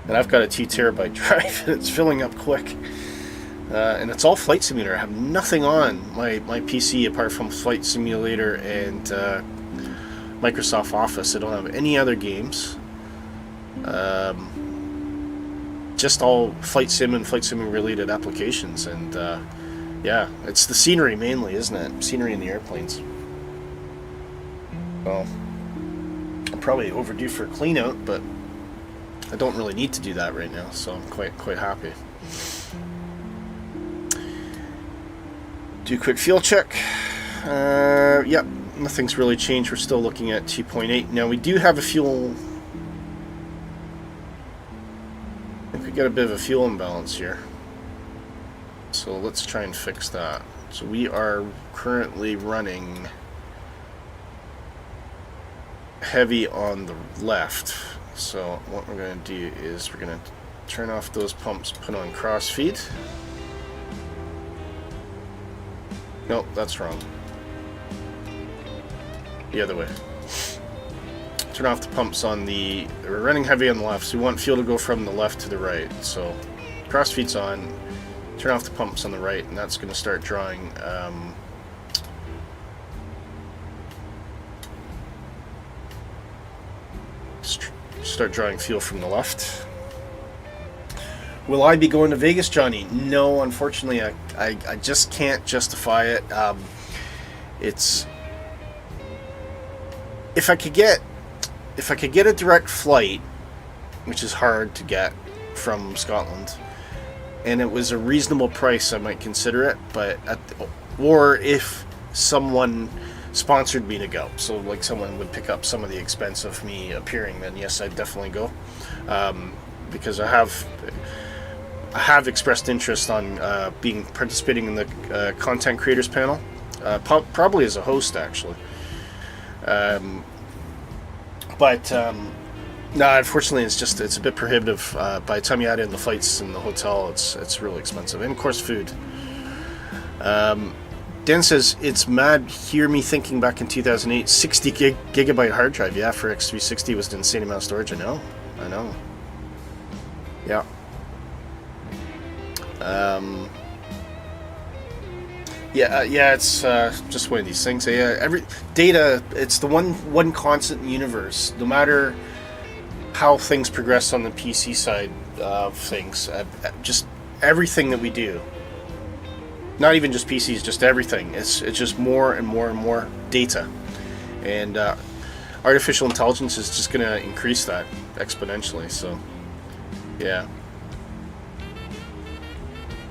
[SPEAKER 3] And I've got a 2 terabyte drive, and it's filling up quick. And it's all Flight Simulator. I have nothing on my PC apart from Flight Simulator and Microsoft Office. I don't have any other games. Just all Flight Sim and Flight Sim related applications. And yeah, it's the scenery mainly, isn't it? Scenery in the airplanes. Well, I'm probably overdue for a clean out, but I don't really need to do that right now, so I'm quite happy. Do a quick fuel check. Yep, nothing's really changed. We're still looking at 2.8. Now we do have a fuel. I think we got a bit of a fuel imbalance here. So let's try and fix that. So we are currently running heavy on the left. So what we're going to do is we're going to turn off those pumps, put on crossfeed. Nope, that's wrong. The other way. Turn off the pumps on the... We're running heavy on the left, so we want fuel to go from the left to the right. So crossfeed's on, turn off the pumps on the right, and that's going to start drawing... start drawing fuel from the left. Will I be going to Vegas, Johnny? No, unfortunately, I just can't justify it. It's if I could get a direct flight, which is hard to get from Scotland, and it was a reasonable price, I might consider it. But or if someone sponsored me to go, so like someone would pick up some of the expense of me appearing, then yes, I'd definitely go, because I have expressed interest on participating in the content creators panel, probably as a host actually, but no, unfortunately it's a bit prohibitive. By the time you add in the flights and the hotel, it's really expensive, and of course food. Dan says, it's mad, hear me thinking back in 2008, 60 gigabyte hard drive. Yeah, for X360 was an insane amount of storage. I know. Yeah. Yeah, it's just one of these things. Yeah, every data, it's the one constant in the universe. No matter how things progress on the PC side of things, just everything that we do. Not even just PCs, just everything. It's just more and more and more data, and artificial intelligence is just going to increase that exponentially. So, yeah.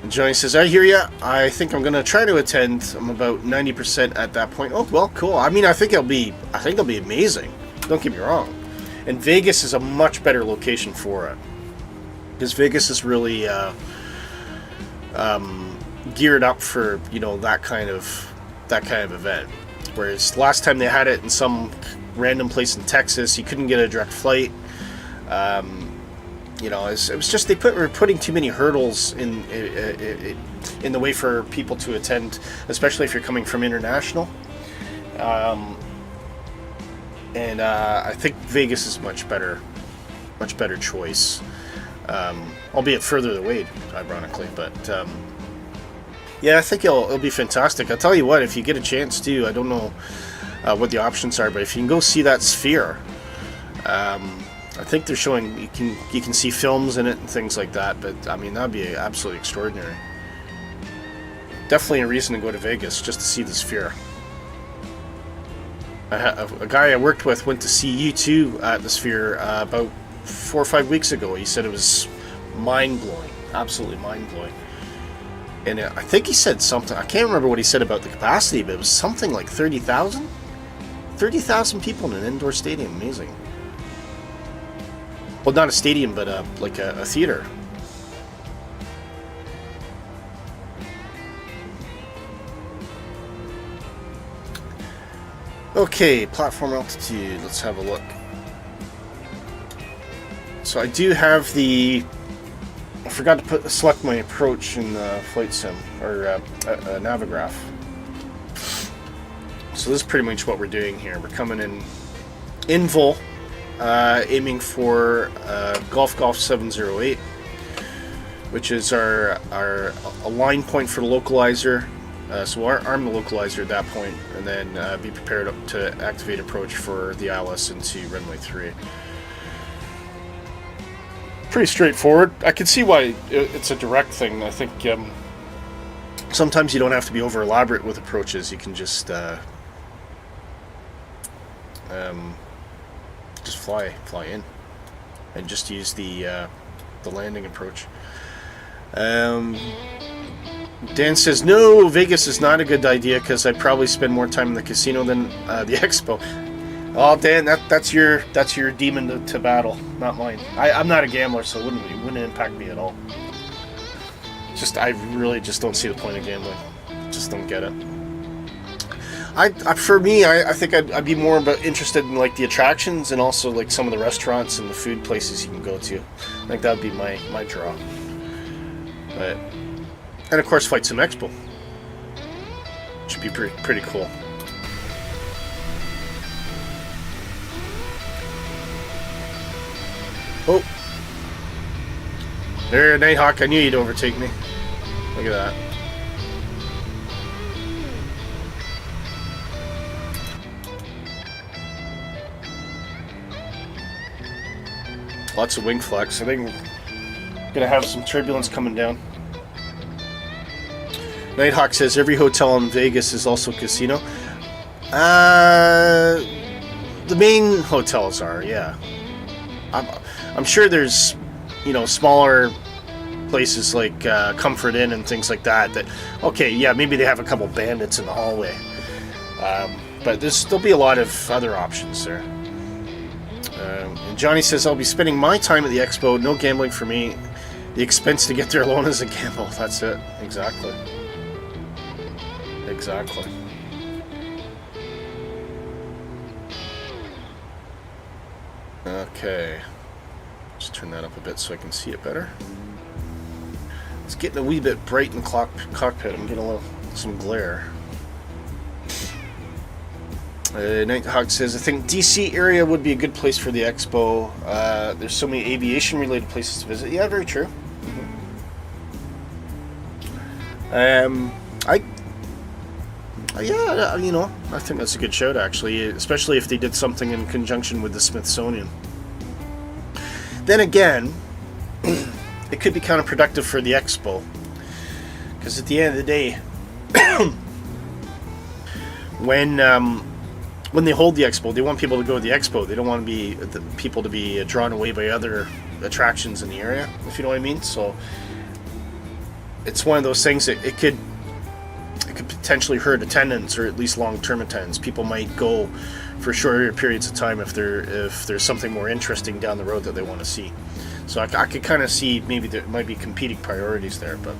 [SPEAKER 3] And Johnny says, "I hear ya. I think I'm going to try to attend. I'm about 90% at that point." Oh, well, cool. I mean, I think it'll be amazing. Don't get me wrong. And Vegas is a much better location for it, because Vegas is really geared up for that kind of event. Whereas last time they had it in some random place in Texas, you couldn't get a direct flight. It was just were putting too many hurdles in the way for people to attend, especially if you're coming from international. And I think Vegas is much better choice, albeit further away, ironically, but. Yeah, I think it'll be fantastic. I'll tell you what, if you get a chance to, I don't know what the options are, but if you can go see that sphere, I think they're showing you can see films in it and things like that. But I mean, that'd be absolutely extraordinary. Definitely a reason to go to Vegas just to see the sphere. A guy I worked with went to see U2 at the sphere about 4 or 5 weeks ago. He said it was mind blowing, absolutely mind blowing. And I think he said something, I can't remember what he said about the capacity, but it was something like 30,000? 30,000 people in an indoor stadium. Amazing. Well, not a stadium, but like a theater. Okay, platform altitude. Let's have a look. So I do have the... I forgot to select my approach in the flight sim, or Navigraph. So this is pretty much what we're doing here. We're coming in vol, aiming for Golf 708, which is our align point for the localizer. So we'll arm the localizer at that point, and then be prepared to activate approach for the ILS into runway 3. Pretty straightforward. I can see why it's a direct thing. I think sometimes you don't have to be over elaborate with approaches. You can just fly in, and just use the landing approach. Dan says, no, Vegas is not a good idea because I'd probably spend more time in the casino than the expo. Oh, Dan, that's your demon to battle, not mine. I'm not a gambler, so it wouldn't impact me at all. I really just don't see the point of gambling. Just don't get it. For me, I think I'd be more interested in like the attractions and also like some of the restaurants and the food places you can go to. I think that would be my draw. And of course, Flight Sim Expo. Should be pretty cool. Oh, there, Nighthawk. I knew you'd overtake me. Look at that. Lots of wing flex. I think we're gonna have some turbulence coming down. Nighthawk says every hotel in Vegas is also a casino. The main hotels are, yeah. I'm sure there's, smaller places like Comfort Inn and things like that. Okay, yeah, maybe they have a couple bandits in the hallway, but there'll be a lot of other options there. And Johnny says I'll be spending my time at the expo. No gambling for me. The expense to get there alone is a gamble. That's it. Exactly. Okay. Just turn that up a bit so I can see it better. It's getting a wee bit bright in the cockpit. I'm getting some glare. Nighthawk says, I think DC area would be a good place for the expo. There's so many aviation related places to visit. Yeah, very true. I think that's a good shout, actually, especially if they did something in conjunction with the Smithsonian. Then again, it could be counterproductive for the expo, because at the end of the day, when they hold the expo, they want people to go to the expo. They don't want people to be drawn away by other attractions in the area, if you know what I mean. So it's one of those things that it could potentially hurt attendance, or at least long-term attendance. People might go for shorter periods of time if there's something more interesting down the road that they want to see. So I could kind of see maybe there might be competing priorities there, but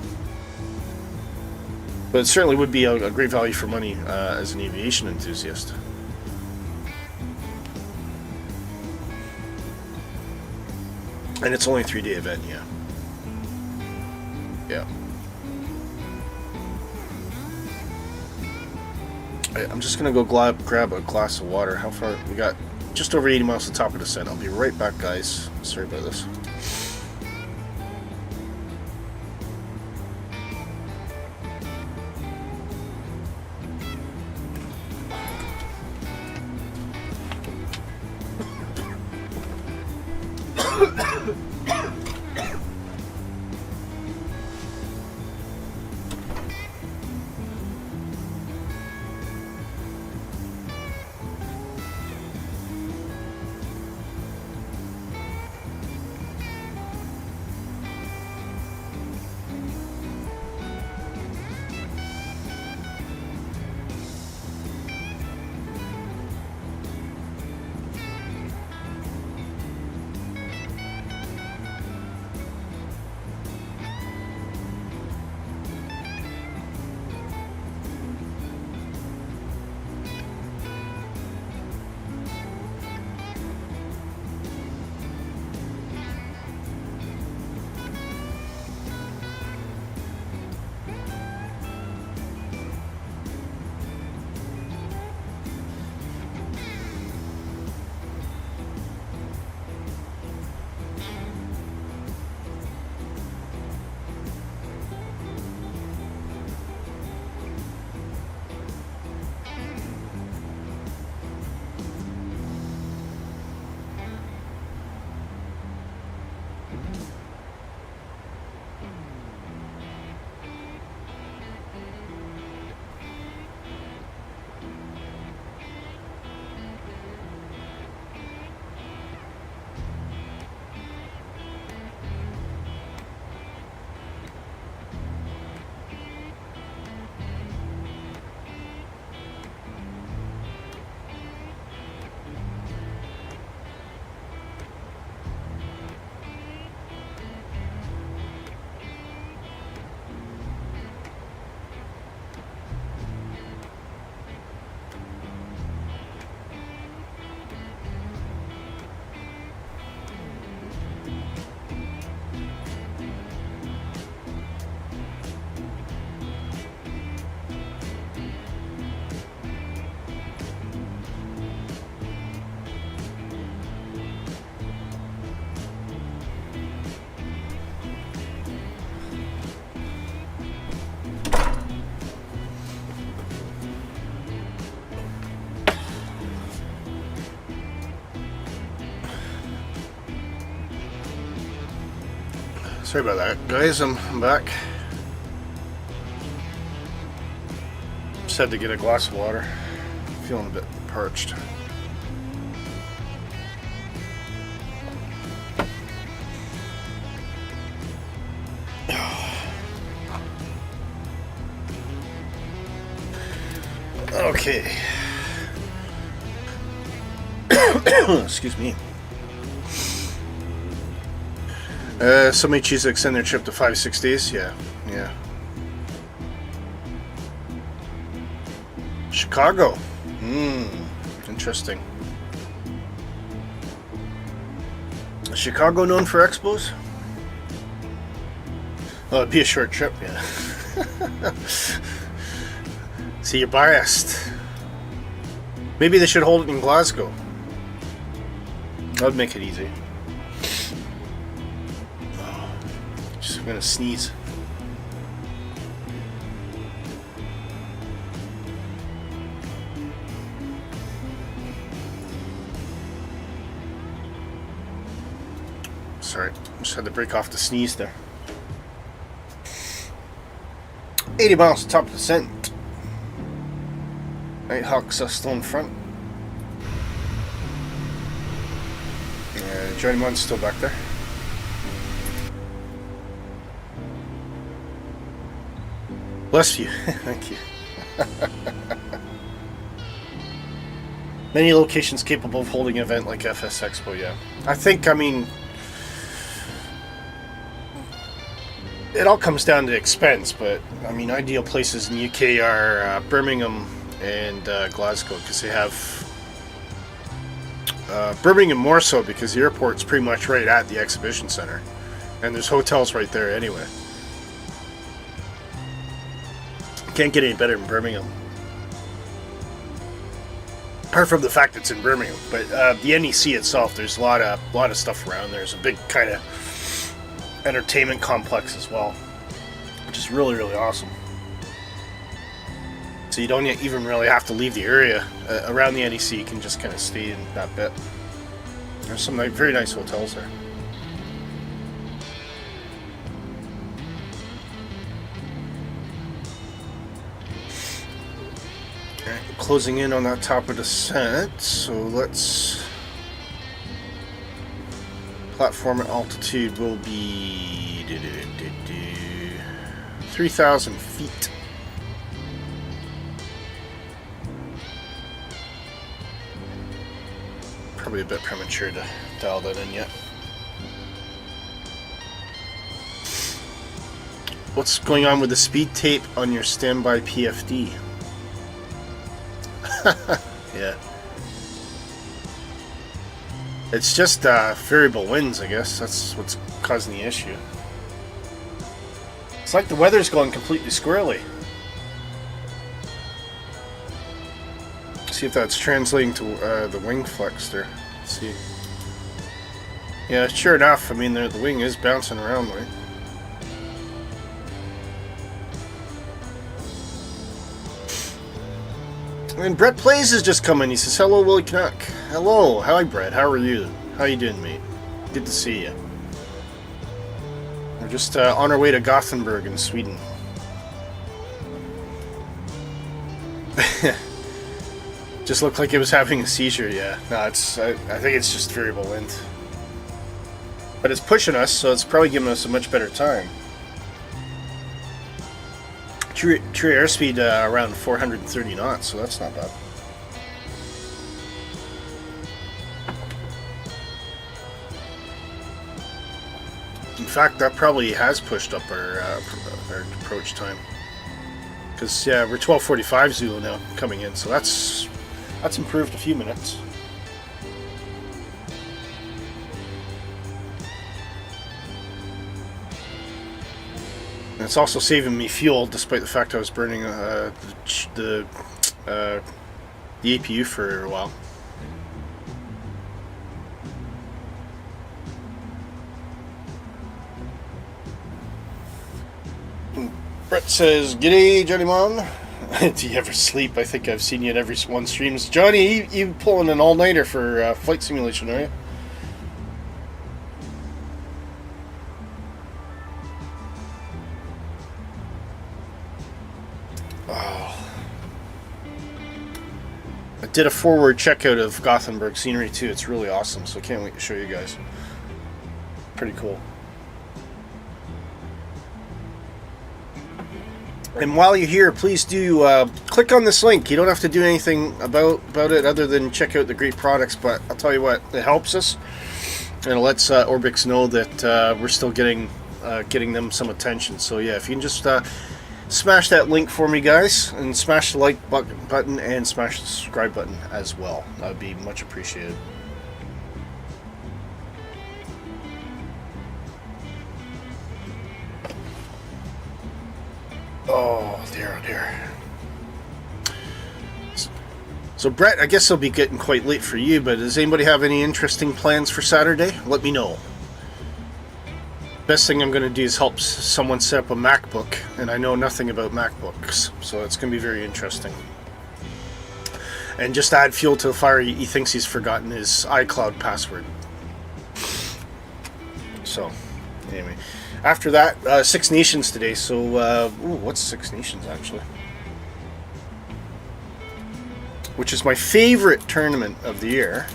[SPEAKER 3] it certainly would be a great value for money as an aviation enthusiast. And it's only a 3-day event, yeah. I'm just gonna go grab a glass of water. How far? We got just over 80 miles to the top of descent. I'll be right back, guys. Sorry about this. Sorry about that, guys. I'm back. Just had to get a glass of water. Feeling a bit parched. Okay. Excuse me. Somebody choose to extend their trip to 5-6 days? Yeah. Chicago. Interesting. Is Chicago known for expos? Oh, it'd be a short trip, yeah. See, you're biased. Maybe they should hold it in Glasgow. That'd make it easy. Oh, just gonna sneeze. Sorry, just had to break off the sneeze there. 80 miles to top of descent. Nighthawks are still in front. Journeyman's still back there. Bless you. Thank you. Many locations capable of holding an event like FS Expo, yeah. I mean, it all comes down to expense, but I mean, ideal places in the UK are Birmingham and Glasgow, because they have Birmingham more so because the airport's pretty much right at the exhibition center, and there's hotels right there anyway. Can't get any better than Birmingham, apart from the fact it's in Birmingham. But the NEC itself, there's a lot of stuff around. There's a big kind of entertainment complex as well, which is really, really awesome. So you don't even really have to leave the area around the NEC. You can just kind of stay in that bit. There's some very nice hotels there. Alright, closing in on that top of descent, so let's... Platform altitude will be 3,000 feet. Probably a bit premature to dial that in yet. What's going on with the speed tape on your standby PFD? Yeah. It's just variable winds, I guess. That's what's causing the issue. It's like the weather's going completely squirrely. See if that's translating to the wing flex there. Let's see. Yeah, sure enough. I mean, the wing is bouncing around, right? And Brett Plays is just coming. He says, "Hello, Willie Canuck." Hello, hi Brett. How are you? How you doing, mate? Good to see you. We're just on our way to Gothenburg in Sweden. Just looked like it was having a seizure. Yeah, no, I think it's just variable wind. But it's pushing us, so it's probably giving us a much better time. True airspeed around 430 knots, so that's not bad. In fact, that probably has pushed up our approach time. Because yeah, we're 12:45 Zulu now coming in, so that's improved a few minutes. And it's also saving me fuel, despite the fact I was burning the APU for a while. Brett says, "G'day, Johnny Mom." Do you ever sleep? I think I've seen you at every one streams. Johnny, you pulling an all-nighter for flight simulation, are you? I did a forward checkout of Gothenburg scenery too. It's really awesome, so I can't wait to show you guys. Pretty cool. And while you're here, please do click on this link. You don't have to do anything about it other than check out the great products, but I'll tell you what, it helps us. And it lets Orbx know that we're still getting them some attention. So yeah, if you can just smash that link for me, guys, and smash the like button and smash the subscribe button as well. That would be much appreciated. Oh dear, oh dear. So Brett, I guess it'll be getting quite late for you, but does anybody have any interesting plans for Saturday? Let me know. Best thing I'm going to do is help someone set up a MacBook, and I know nothing about MacBooks, so it's going to be very interesting. And just add fuel to the fire, he thinks he's forgotten his iCloud password. So, anyway. After that, Six Nations today, so, what's Six Nations, actually? Which is my favorite tournament of the year.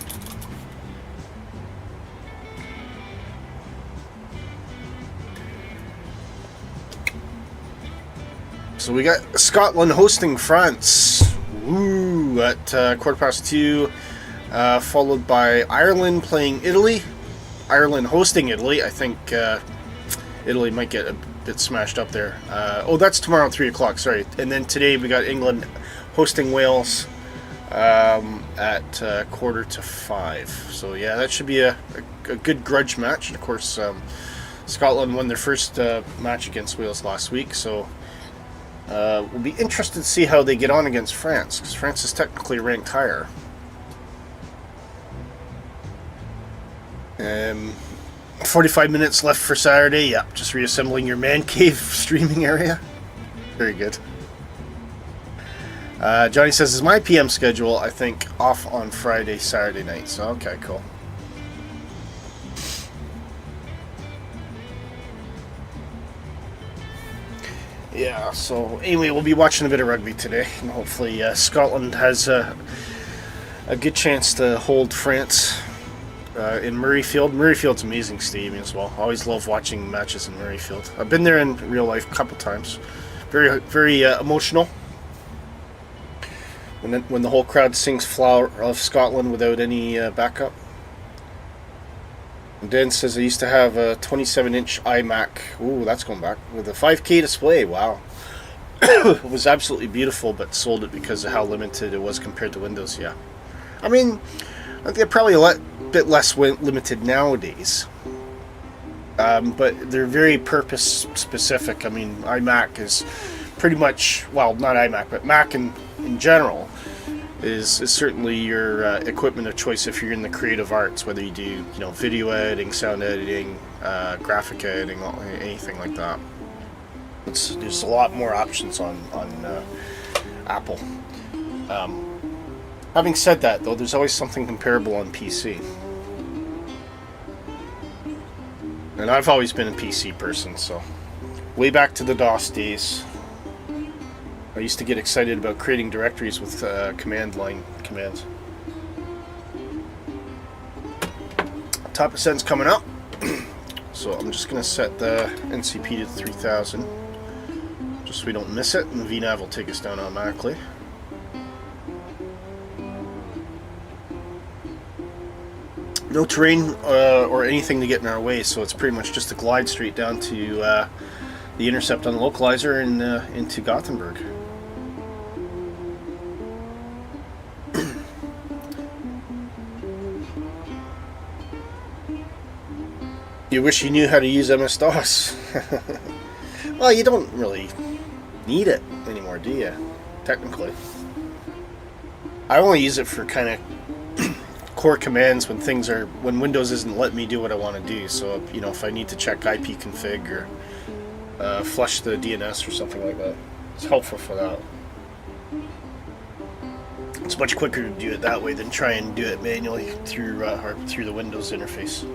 [SPEAKER 3] So we got Scotland hosting France. Woo! At 2:15, followed by Ireland playing Italy. Ireland hosting Italy. I think Italy might get a bit smashed up there. Oh, that's tomorrow at 3 o'clock, sorry. And then today we got England hosting Wales at 4:45. So yeah, that should be a good grudge match. And of course, Scotland won their first match against Wales last week, so we'll be interested to see how they get on against France, because France is technically ranked higher. 45 minutes left for Saturday. Yeah, just reassembling your man cave streaming area. Very good. Johnny says, is my PM schedule, I think, off on Friday, Saturday night. So, okay, cool. Yeah, so anyway, we'll be watching a bit of rugby today, and hopefully Scotland has a good chance to hold France in Murrayfield. Murrayfield's an amazing stadium as well. I always love watching matches in Murrayfield. I've been there in real life a couple times. Very, very emotional. When the whole crowd sings Flower of Scotland without any backup. And Dan says I used to have a 27-inch iMac. Ooh, that's going back. With a 5K display. Wow. It was absolutely beautiful, but sold it because of how limited it was compared to Windows. Yeah. I mean, I think they're probably a bit less limited nowadays. But they're very purpose specific. I mean, iMac is pretty much, well, not iMac, but Mac in general is certainly your equipment of choice if you're in the creative arts, whether you do video editing, sound editing, graphic editing, anything like that. There's a lot more options on Apple. Having said that, though, there's always something comparable on PC. And I've always been a PC person, so way back to the DOS days, I used to get excited about creating directories with command line commands. Top ascent's coming up, so I'm just going to set the NCP to 3000, just so we don't miss it, and the VNAV will take us down automatically. No terrain or anything to get in our way, so it's pretty much just a glide straight down to the intercept on the localizer and into Gothenburg. You wish you knew how to use MS-DOS. Well, you don't really need it anymore, do you? Technically. I only use it for kind of core commands when Windows isn't letting me do what I want to do. So, if I need to check IP config or flush the DNS or something like that, it's helpful for that. It's much quicker to do it that way than try and do it manually through the Windows interface.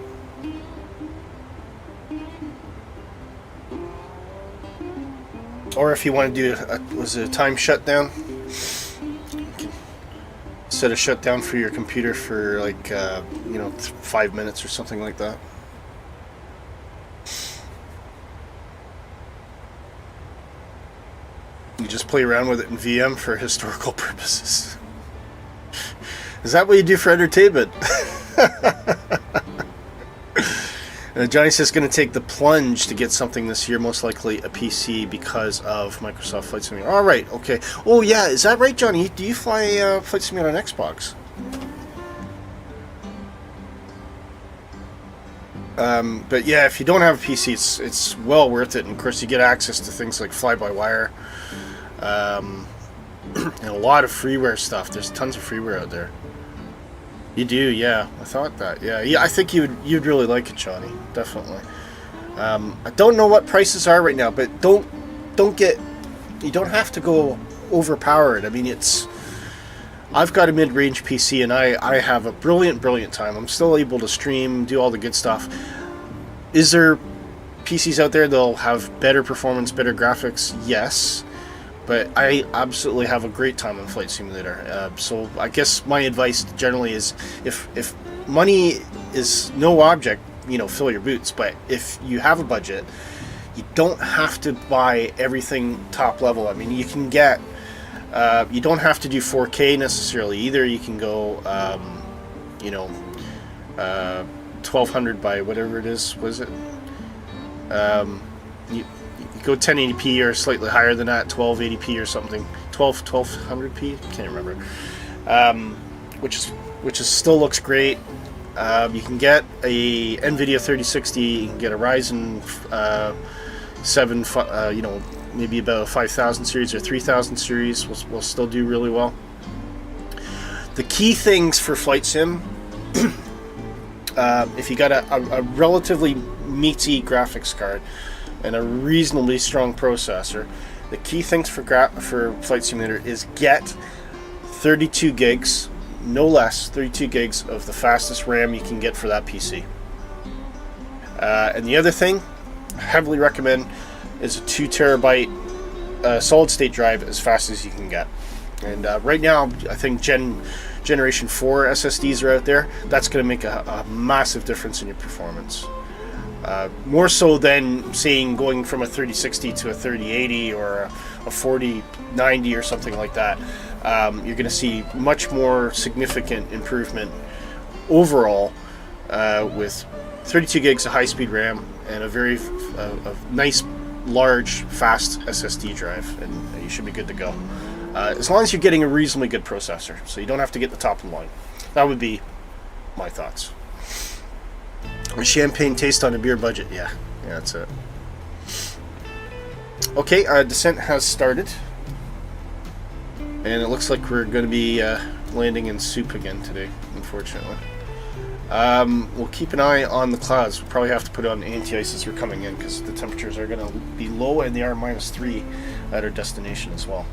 [SPEAKER 3] Or if you want to do was it a time shutdown? Set a shutdown for your computer for like 5 minutes or something like that. You just play around with it in VM for historical purposes. Is that what you do for entertainment? Johnny says going to take the plunge to get something this year, most likely a PC because of Microsoft Flight Simulator. All right, okay. Oh yeah, is that right, Johnny? Do you fly Flight Simulator on Xbox? But yeah, if you don't have a PC, it's well worth it. And of course, you get access to things like fly-by-wire, and a lot of freeware stuff. There's tons of freeware out there. You do, yeah. I thought that. Yeah. I think you'd really like it, Johnny. Definitely. I don't know what prices are right now, but you don't have to go overpowered. I mean, I've got a mid-range PC, and I have a brilliant time. I'm still able to stream, do all the good stuff. Is there PCs out there that'll have better performance, better graphics? Yes. But I absolutely have a great time on Flight Simulator. So I guess my advice generally is, if money is no object, fill your boots. But if you have a budget, you don't have to buy everything top level. I mean, you can get, you don't have to do 4K necessarily either. You can go, 1200 by whatever it is. Was it? You go 1080p or slightly higher than that, 1280p or something, 1200p, can't remember, which still looks great. You can get a NVIDIA 3060, you can get a Ryzen 7, maybe about a 5000 series or 3000 series will still do really well. The key things for Flight Sim, if you got a relatively meaty graphics card and a reasonably strong processor, the key things for Flight Simulator is get 32 gigs, no less, 32 gigs of the fastest RAM you can get for that PC. And the other thing, I heavily recommend, is a 2 terabyte solid state drive as fast as you can get. And right now, I think Generation 4 SSDs are out there. That's going to make a massive difference in your performance. More so than saying going from a 3060 to a 3080 or a 4090 or something like that. You're going to see much more significant improvement overall with 32 gigs of high-speed RAM and a very nice, large, fast SSD drive, and you should be good to go. As long as you're getting a reasonably good processor, so you don't have to get the top of the line. That would be my thoughts. A champagne taste on a beer budget, yeah, that's it. Okay, descent has started, and it looks like we're going to be landing in soup again today, unfortunately. We'll keep an eye on the clouds. We'll probably have to put on anti-ice as we're coming in, because the temperatures are going to be low, and they are -3 at our destination as well.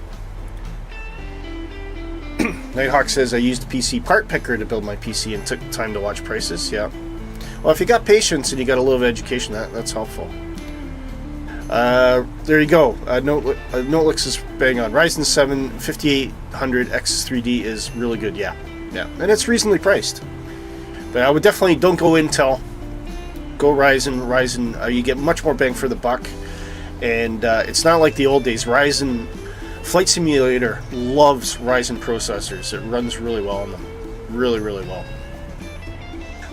[SPEAKER 3] Nighthawk says, I used a PC part picker to build my PC and took time to watch prices. Yeah. Well, if you got patience and you got a little bit of education, that's helpful. There you go. Notelix is bang on. Ryzen 7 5800 X3D is really good. Yeah. And it's reasonably priced. But I would definitely don't go Intel. Go Ryzen. You get much more bang for the buck. And it's not like the old days. Flight Simulator loves Ryzen processors. It runs really well on them. Really, really well.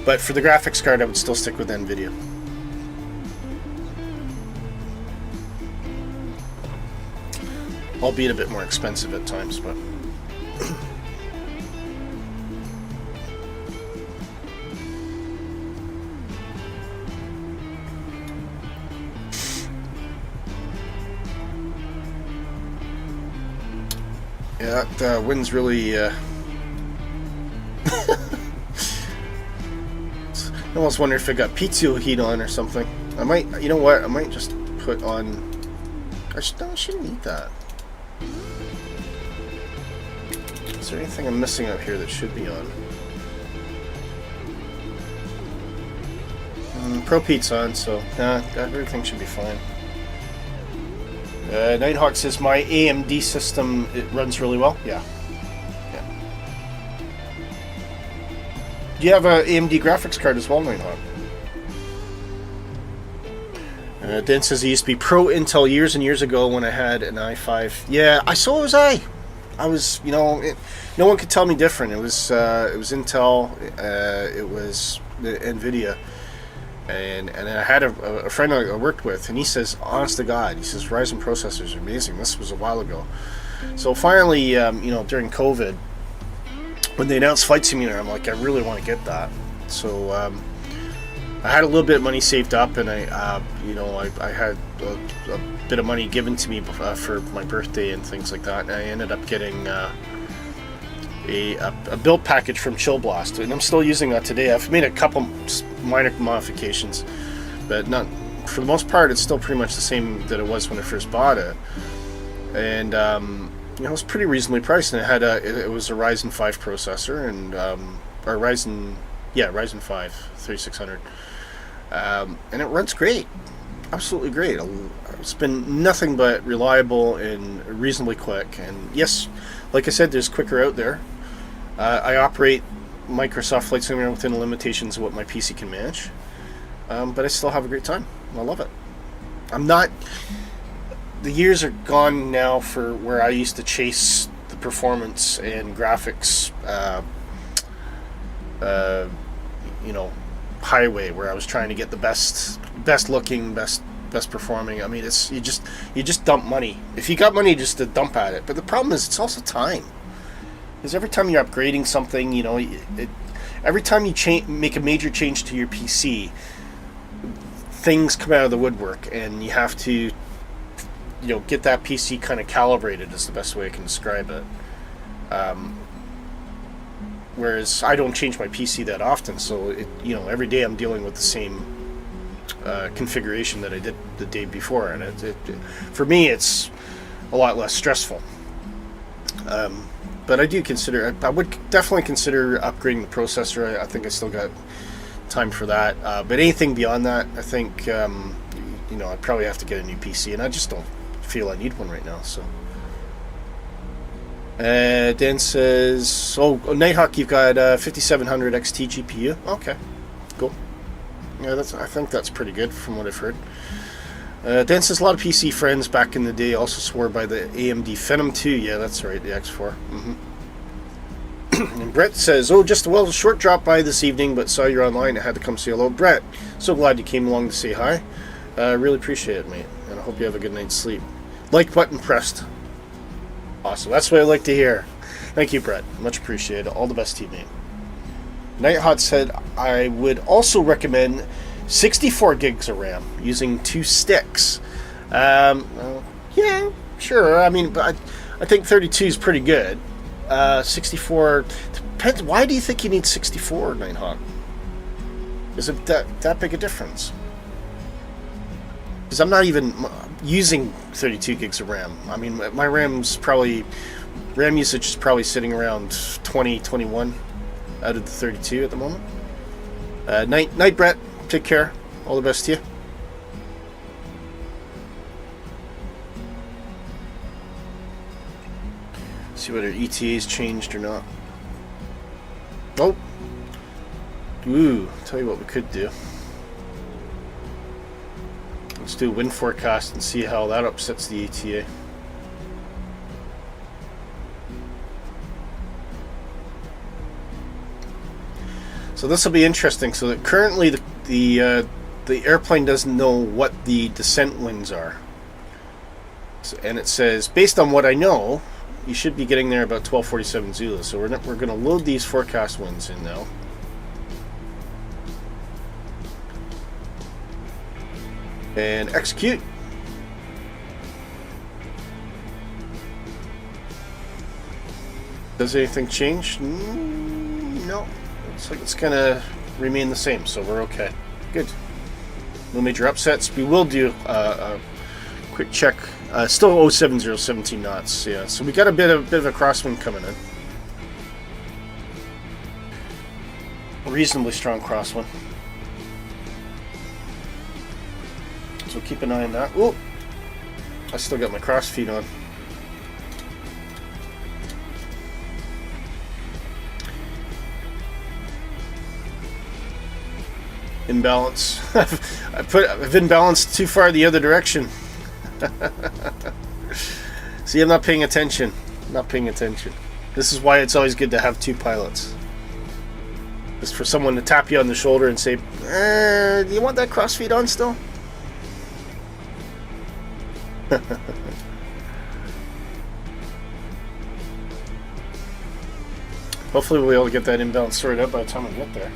[SPEAKER 3] But for the graphics card, I would still stick with NVIDIA. Albeit a bit more expensive at times, but... yeah, that wind's really... I almost wonder if it got pizza heat on or something. I might, you know what? I might just put on. I shouldn't need that. Is there anything I'm missing out here that should be on? Pro Pete's on, so everything should be fine. Nighthawk says my AMD system, it runs really well. Yeah. Do you have a AMD graphics card as well, Nighthawk? Dan says he used to be pro Intel years and years ago when I had an i5. Yeah, so was I. I was, no one could tell me different. It was Intel. It was NVIDIA. And I had a friend I worked with, and he says, honest to God, he says, Ryzen processors are amazing. This was a while ago. So finally, during COVID, when they announced Flight Simulator, I'm like, I really want to get that. So I had a little bit of money saved up, and I had a bit of money given to me for my birthday and things like that. And I ended up getting a build package from Chill Blast, and I'm still using that today. I've made a couple minor modifications, but not for the most part. It's still pretty much the same that it was when I first bought it, and it was pretty reasonably priced. And it had it was a Ryzen 5 processor, and or Ryzen 5 3600, and it runs great, absolutely great. It's been nothing but reliable and reasonably quick. And yes, like I said, there's quicker out there. I operate Microsoft Flight Simulator within the limitations of what my PC can manage, but I still have a great time. I love it. The years are gone now for where I used to chase the performance and graphics, highway, where I was trying to get the best looking, best performing. I mean, you just dump money. If you got money, just to dump at it. But the problem is, it's also time. Because every time you're upgrading something, every time you make a major change to your PC, things come out of the woodwork, and you have to, get that PC kind of calibrated, is the best way I can describe it. Whereas I don't change my PC that often, so every day I'm dealing with the same configuration that I did the day before, and for me it's a lot less stressful. But I would definitely consider upgrading the processor. I think I still got time for that. But anything beyond that, I think I'd probably have to get a new PC, and I just don't feel I need one right now. So Dan says, Nighthawk, you've got 5700 XT GPU. Okay, cool. Yeah, I think that's pretty good from what I've heard. Dan says a lot of PC friends back in the day also swore by the AMD Phenom 2. Yeah, that's right, the X4. And Brett says, just a short drop by this evening, but saw you're online. I had to come say hello. Brett, so glad you came along to say hi. Really appreciate it, mate, and I hope you have a good night's sleep. Like button pressed. Awesome, that's what I like to hear. Thank you, Brett. Much appreciated. All the best, teammate. Nighthawk said, I would also recommend 64 gigs of RAM using 2 sticks. Yeah, sure. I mean, but I think 32 is pretty good. 64 depends. Why do you think you need 64, Nighthawk? Is it that big a difference? Because I'm not even using 32 gigs of RAM. I mean, my RAM usage is probably sitting around 20, 21 out of the 32 at the moment. Night, Brett. Take care. All the best to you. See whether ETA's changed or not. Tell you what we could do. Let's do a wind forecast and see how that upsets the ETA. So this will be interesting. So that currently the airplane doesn't know what the descent winds are. And it says, based on what I know, you should be getting there about 12:47 Zulu. So we're going to load these forecast winds in now. And execute. Does anything change? No. Looks like it's going to remain the same, so we're okay. Good. No major upsets. We will do a quick check. Still 070, 17 knots. Yeah, so we got a bit of a crosswind coming in. Reasonably strong crosswind. So keep an eye on that. I still got my crossfeed on. Imbalance. I've imbalanced too far the other direction. See, I'm not paying attention. Not paying attention. This is why it's always good to have two pilots. Just for someone to tap you on the shoulder and say, do you want that crossfeed on still? Hopefully we'll be able to get that imbalance sorted out by the time we get there.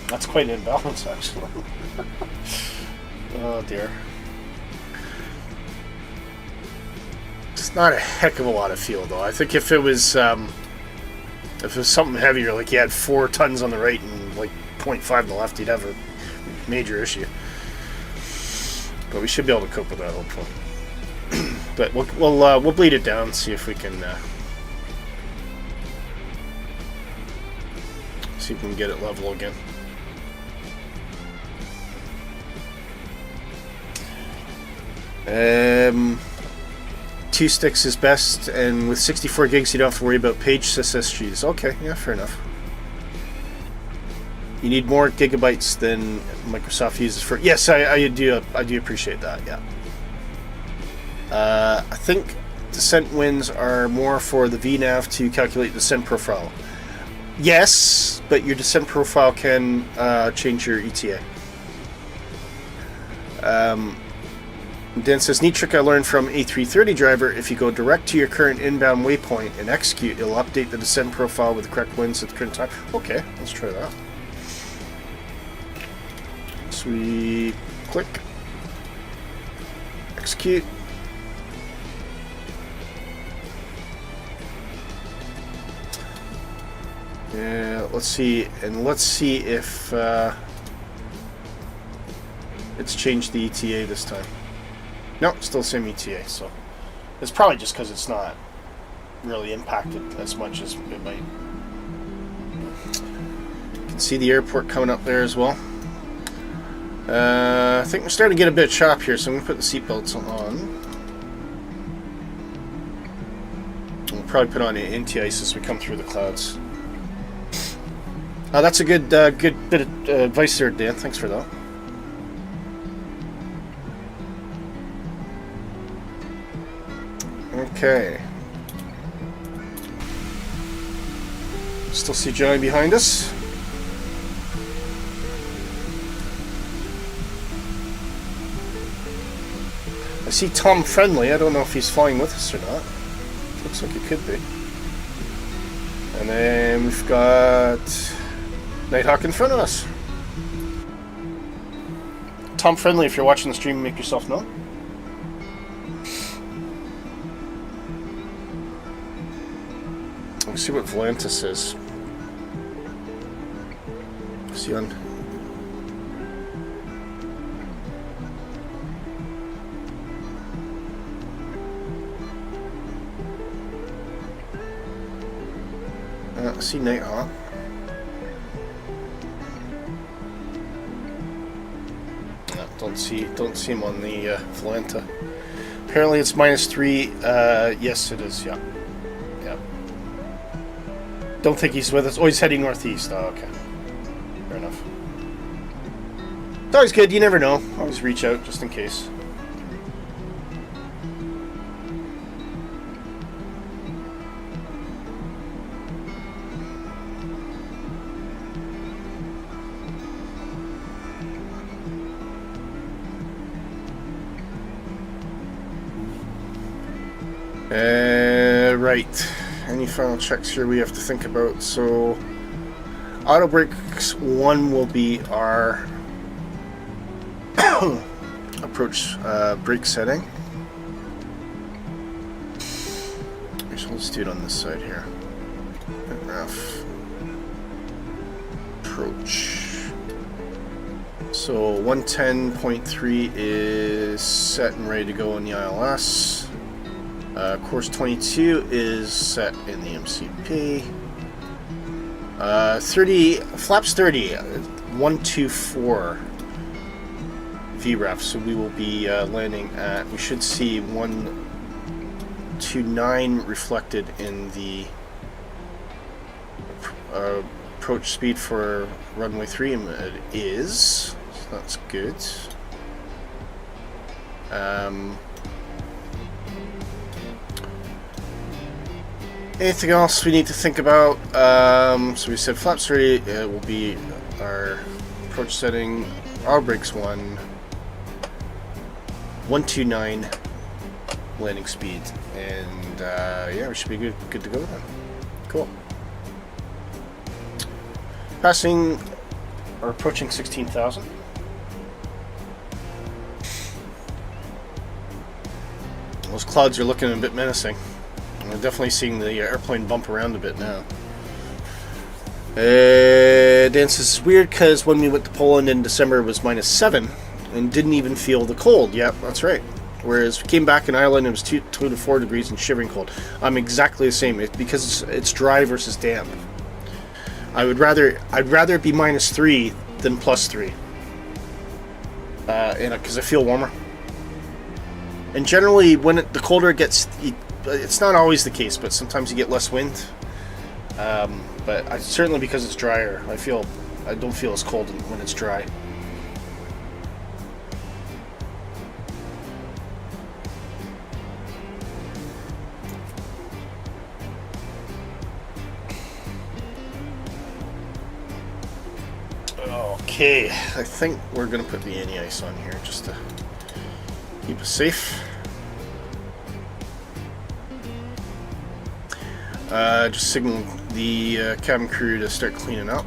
[SPEAKER 3] That's quite an imbalance, actually. Oh dear. It's not a heck of a lot of fuel, though. I think if it was something heavier, like you had 4 tons on the right and like 0.5 on the left, you'd have a major issue. But we should be able to cope with that, hopefully. But we'll bleed it down and see if we can get it level again. Two sticks is best, and with 64 gigs you don't have to worry about page SSGs. Okay, yeah, fair enough. You need more gigabytes than Microsoft uses for. Yes, I do appreciate that. Yeah. I think descent winds are more for the VNAV to calculate descent profile. Yes, but your descent profile can change your ETA. Dan says, neat trick I learned from A330 driver. If you go direct to your current inbound waypoint and execute, it'll update the descent profile with the correct winds at the current time. Okay, let's try that. So we click, execute. Yeah, let's see, and let's see if it's changed the ETA this time. No, still the same ETA, so it's probably just because it's not really impacted as much as it might. You can see the airport coming up there as well. I think we're starting to get a bit of chop here, so I'm going to put the seatbelts on. We'll probably put on anti-ice as we come through the clouds. That's a good bit of advice there, Dan. Thanks for that. Okay. Still see Johnny behind us. I see Tom Friendly. I don't know if he's flying with us or not. Looks like he could be. And then we've got Nighthawk in front of us. Tom Friendly, if you're watching the stream, make yourself known. Let's see what Volanta says. See on. See Nighthawk. Don't see him on the Volanta. Apparently it's -3. Yes, it is. Yeah. Yeah. Don't think he's with us. Oh, he's heading northeast. Oh, okay. Fair enough. It's always good. You never know. Always reach out just in case. Right. Any final checks here we have to think about? So, auto brakes 1 will be our approach brake setting. So let's do it on this side here. Rough approach. So 110.3 is set and ready to go in the ILS. Course 22 is set in the MCP. 30 flaps 30, 124 VRAF, so we will be landing at, we should see 129 reflected in the approach speed for runway 3, and it is, so that's good. Anything else we need to think about? So we said flaps 3 will be our approach setting. Orbx 129 landing speed, and yeah, we should be good to go then. Cool. Passing or approaching 16,000. Those clouds are looking a bit menacing. We're definitely seeing the airplane bump around a bit now. Dan says it's weird because when we went to Poland in December it was -7 and didn't even feel the cold. Yeah, that's right. Whereas we came back in Ireland, it was 2 to 4 degrees and shivering cold. I'm exactly the same. Because it's dry versus damp. I'd rather it be -3 than +3. Because I feel warmer. And generally, when the colder it gets, it's not always the case, but sometimes you get less wind. But certainly because it's drier, I don't feel as cold when it's dry. Okay, I think we're going to put the anti-ice on here just to keep us safe. Just signal the cabin crew to start cleaning up.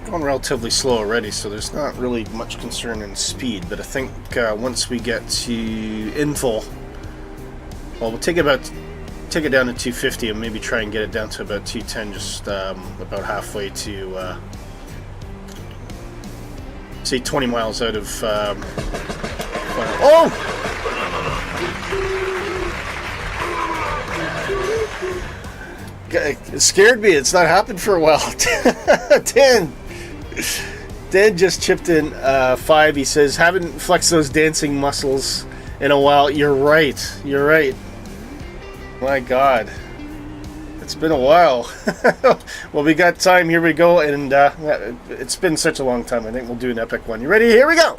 [SPEAKER 3] Going relatively slow already, so there's not really much concern in speed, but I think once we get to infil, well, we'll take it down to 250 and maybe try and get it down to about 210, just about halfway to say 20 miles out of oh! It scared me. It's not happened for a while. Dan just chipped in 5. He says, haven't flexed those dancing muscles in a while. You're right. You're right. My God. It's been a while. Well, we got time. Here we go. And it's been such a long time. I think we'll do an epic one. You ready? Here we go.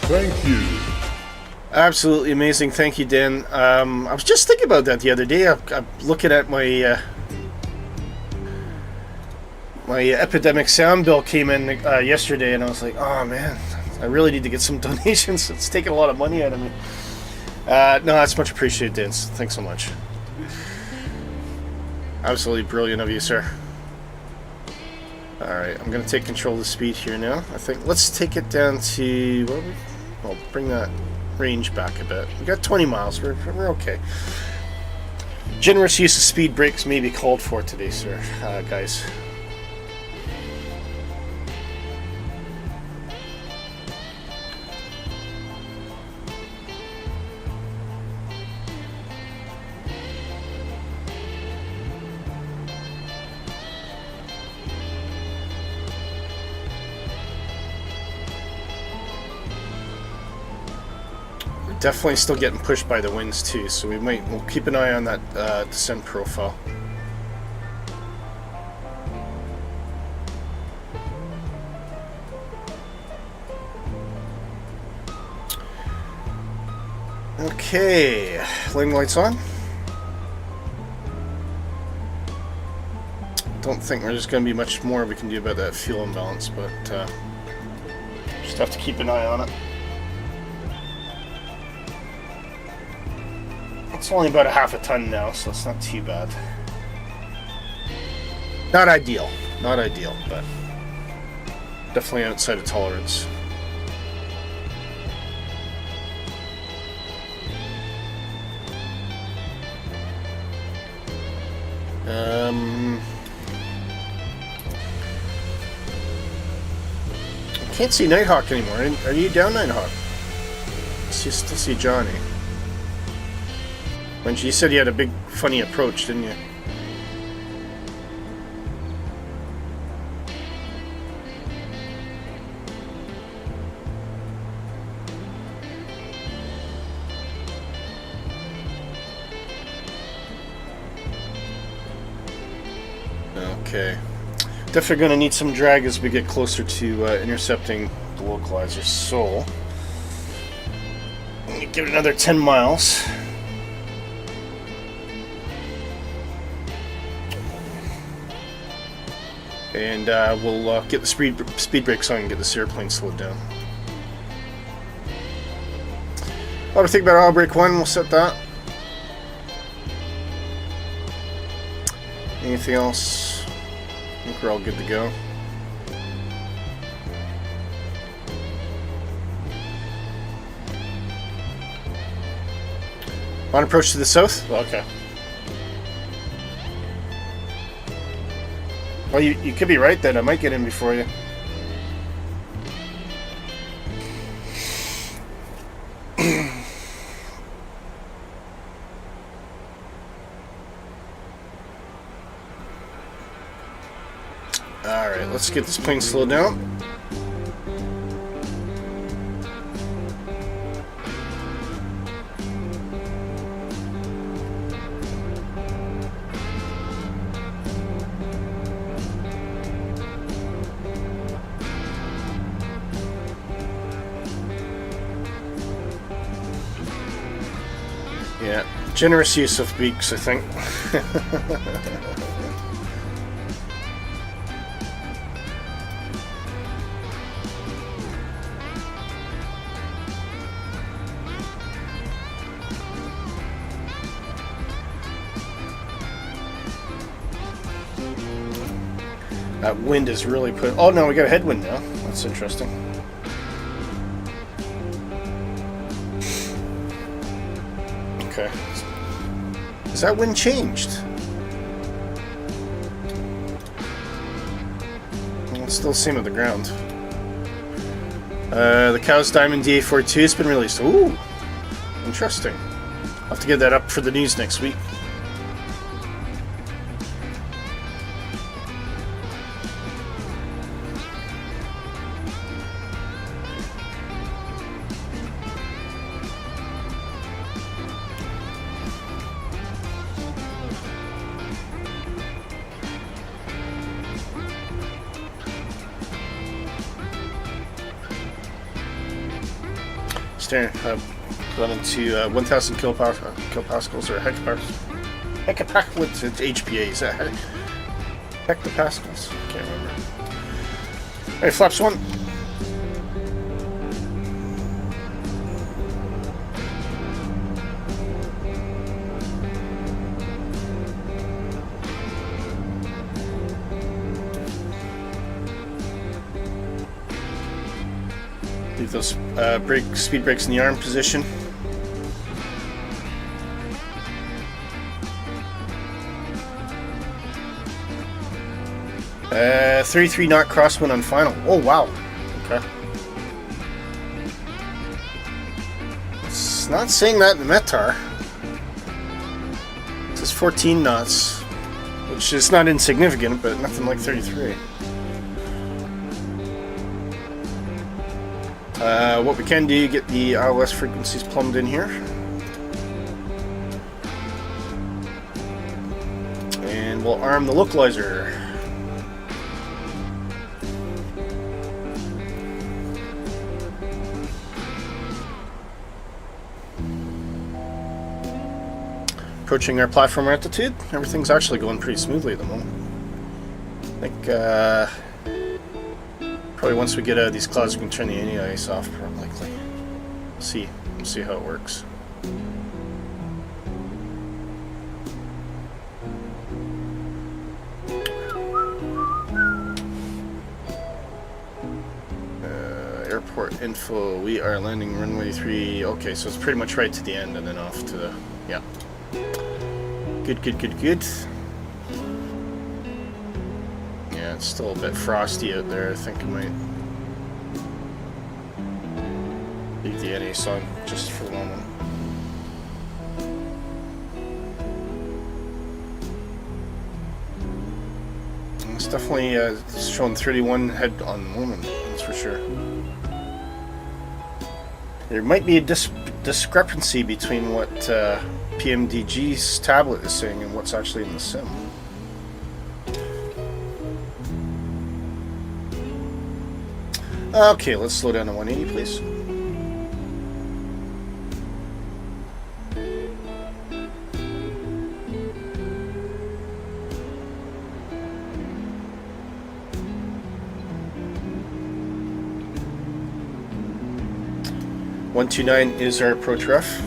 [SPEAKER 1] Thank you.
[SPEAKER 3] Absolutely amazing. Thank you, Dan. I was just thinking about that the other day. I'm looking at my my epidemic sound bill came in yesterday, and I was like, oh man, I really need to get some donations. It's taking a lot of money out of me. No, that's much appreciated, Dan. Thanks so much. Absolutely brilliant of you, sir. Alright, I'm going to take control of the speed here now. I think let's take it down to, well, bring that range back a bit. We got 20 miles. We're okay. Generous use of speed brakes may be called for today, sir, guys. Definitely still getting pushed by the winds too, so we'll keep an eye on that descent profile. Okay, landing lights on. Don't think there's going to be much more we can do about that fuel imbalance, but just have to keep an eye on it. It's only about a half a ton now, so it's not too bad. Not ideal. Not ideal, but definitely outside of tolerance. I can't see Nighthawk anymore. Are you down, Nighthawk? Still see Johnny. When you said you had a big funny approach, didn't you? Okay. Definitely going to need some drag as we get closer to intercepting the localizer. So, let me give it another 10 miles. And we'll get the speed brakes on and get this airplane slowed down. What do you think about oil brake 1? We'll set that. Anything else? I think we're all good to go. On approach to the south? Okay. Well, you could be right then. I might get in before you. Alright, let's get this plane slowed down. Yeah, generous use of beaks, I think. That wind is really put. Oh no, we got a headwind now. That's interesting. Okay. Has that wind changed? It's still the same at the ground. The Cow's Diamond DA42 has been released. Ooh, interesting. I'll have to get that up for the news next week. Gone into 1,000 kilopascals or hectopascals. What's it? HPA? Is that hectopascals? Can't remember. Alright, flaps 1. Leave those speed brakes in the arm position. Uh, 33 knot crosswind on final. Oh wow. Okay. It's not saying that in the METAR. It says 14 knots, which is not insignificant, but nothing like 33. What we can do, get the ILS frequencies plumbed in here. And we'll arm the localizer. Approaching our platform altitude. Everything's actually going pretty smoothly at the moment. I think probably once we get out of these clouds, we can turn the anti-ice off, probably likely. We'll see how it works. airport info. We are landing runway 3. Okay, so it's pretty much right to the end and then off to the... Yeah. Good, good, good, good. Yeah, it's still a bit frosty out there. I think I might leave the NA on just for the moment. It's definitely showing 31 head on the moment, that's for sure. There might be a discrepancy between what PMDG's tablet is saying and what's actually in the sim. Okay, let's slow down to 180, please. .129 is our approach ref.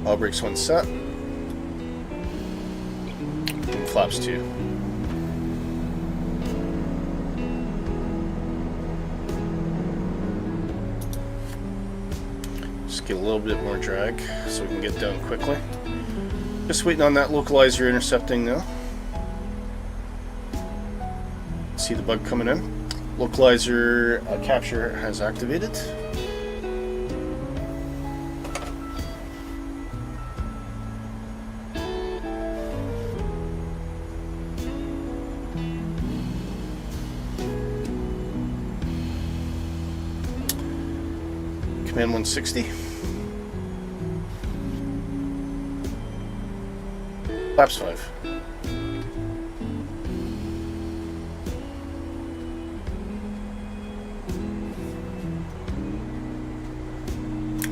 [SPEAKER 3] Orbx 1 set. And flaps 2. Just get a little bit more drag so we can get down quickly. Just waiting on that localizer intercepting now. See the bug coming in. Localizer capture has activated. Command 160. Flaps 5.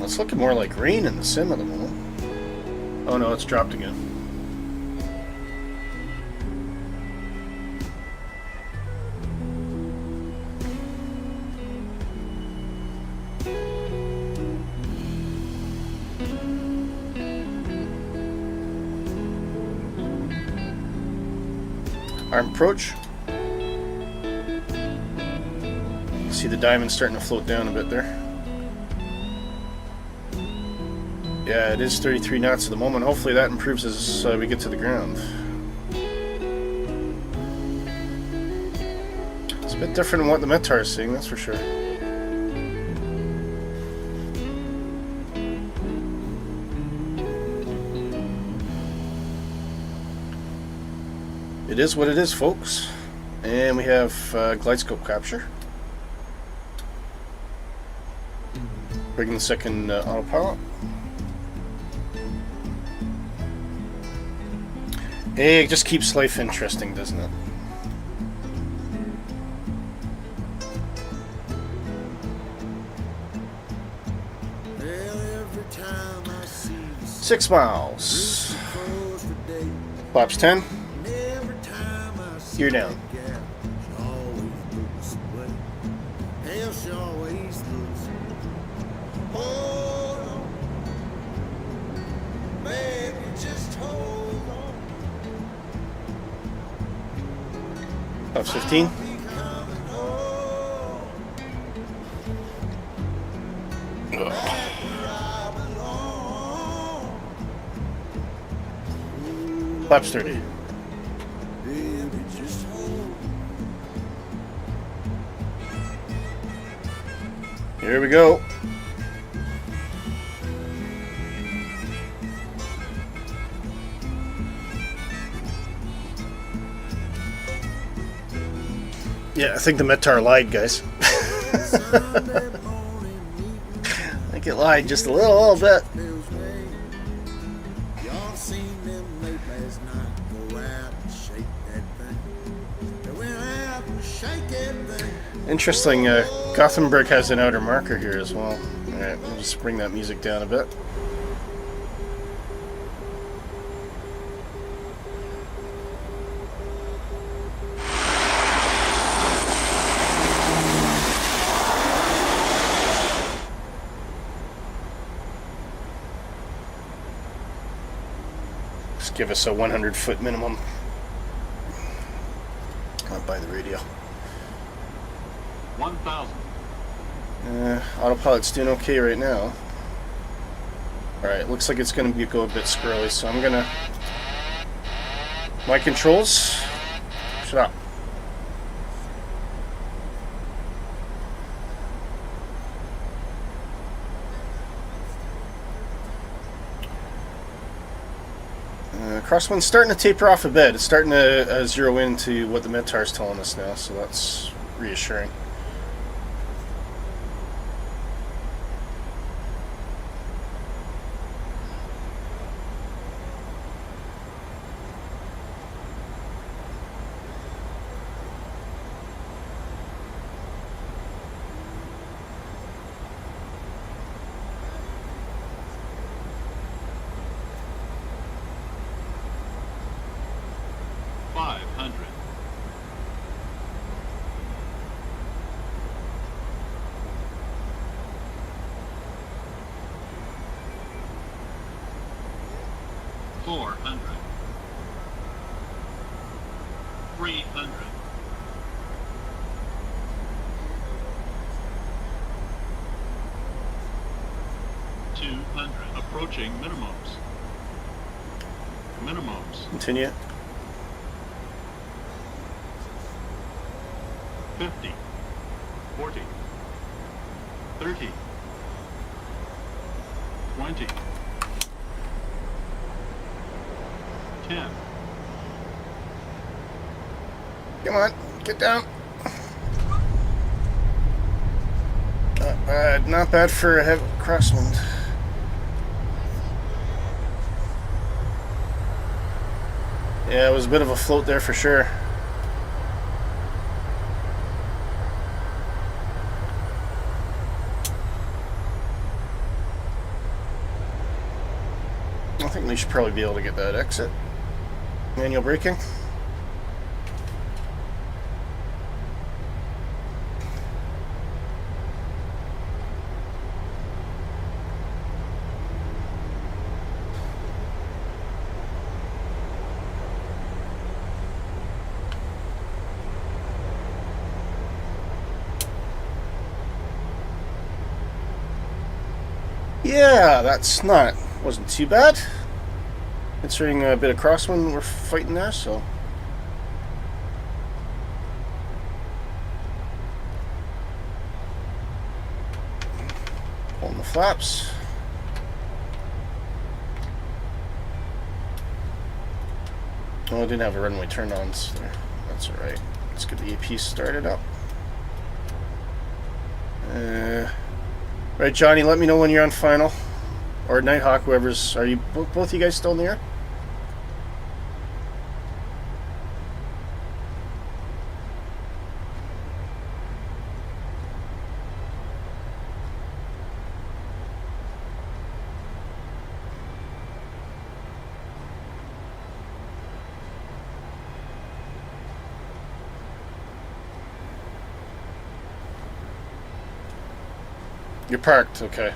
[SPEAKER 3] It's looking more like rain in the sim at the moment. Oh no, it's dropped again. Arm approach. See the diamond starting to float down a bit there. Yeah, it is 33 knots at the moment. Hopefully that improves as we get to the ground. It's a bit different than what the Metar is seeing, that's for sure. It is what it is, folks. And we have glide scope capture. Bringing the second autopilot. Hey, it just keeps life interesting, doesn't it?
[SPEAKER 6] Well,
[SPEAKER 3] 6 miles. Flaps 10. Gear down. Flaps 15. Flaps 30. Here we go. Yeah, I think the Metar lied, guys. I think it lied just a little bit. Interesting, Gothenburg has an outer marker here as well. Alright, we'll just bring that music down a bit. Just give us a 100-foot minimum. Not by the radio.
[SPEAKER 1] 1,000.
[SPEAKER 3] Autopilot's doing okay right now. Alright, looks like it's going to go a bit squirrely, so I'm going to... My controls... Shut up. Crosswind's starting to taper off a bit. It's starting to zero into what the Midtar's telling us now, so that's reassuring.
[SPEAKER 1] Approaching minimums. Minimums.
[SPEAKER 3] Continue.
[SPEAKER 1] 50. 40. 30. 20. 10.
[SPEAKER 3] Come on, get down. Not bad. Not bad for a heavy crosswind. Yeah, it was a bit of a float there for sure. I think we should probably be able to get that exit. Manual braking. Yeah, wasn't too bad. Considering a bit of crosswind we're fighting there, so. Pulling the flaps. Oh, I didn't have a runway turned on, so that's alright. Let's get the AP started up. Right, Johnny, let me know when you're on final. Or Nighthawk, whoever's... Are you both you guys still in the air? You're parked, okay.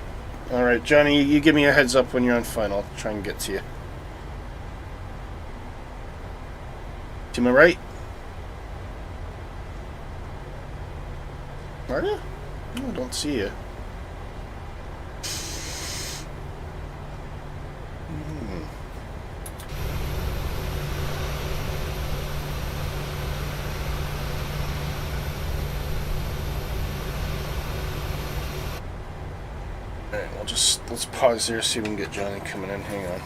[SPEAKER 3] Alright, Johnny, you give me a heads up when you're on final. I'll try and get to you. To my right? Are you? No, I don't see you. Alright, let's pause here, see if we can get Johnny coming in. Hang on.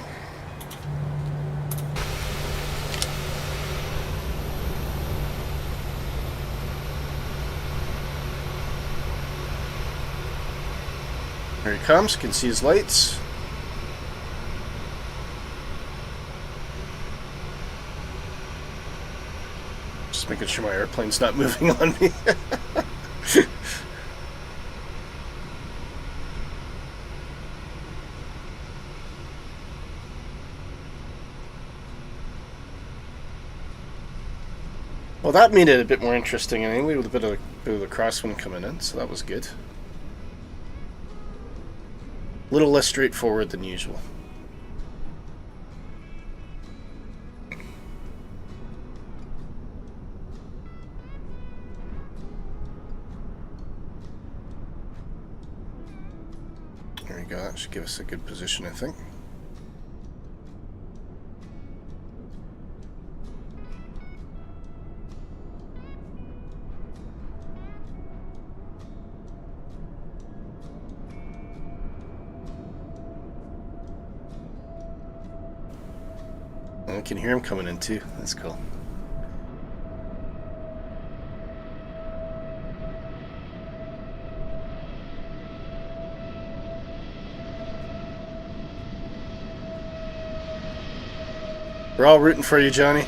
[SPEAKER 3] Here he comes, can see his lights. Just making sure my airplane's not moving on me. Well, that made it a bit more interesting anyway, with a bit of the crosswind coming in, so that was good. A little less straightforward than usual. go. That should give us a good position, I think. I can hear him coming in too. That's cool. We're all rooting for you, Johnny.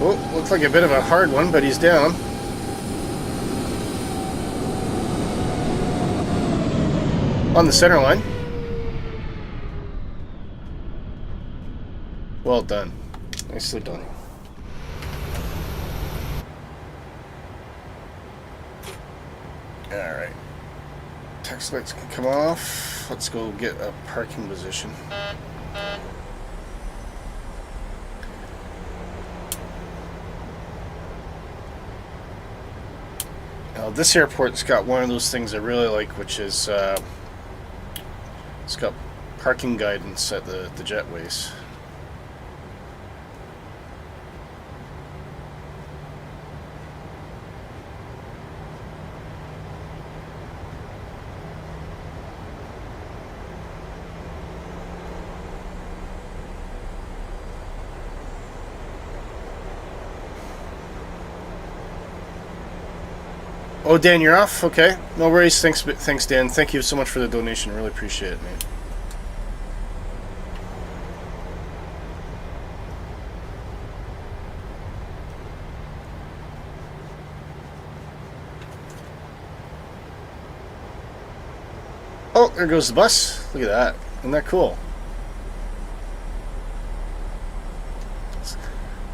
[SPEAKER 3] Oh, looks like a bit of a hard one, but he's down. On the center line. Well done. Nicely done. Alright. Taxi lights can come off. Let's go get a parking position. Now, this airport's got one of those things I really like, which is it's got parking guidance at the jetways. Oh, Dan, you're off? Okay. No worries. Thanks, Dan. Thank you so much for the donation. Really appreciate it, man. Oh, there goes the bus. Look at that. Isn't that cool?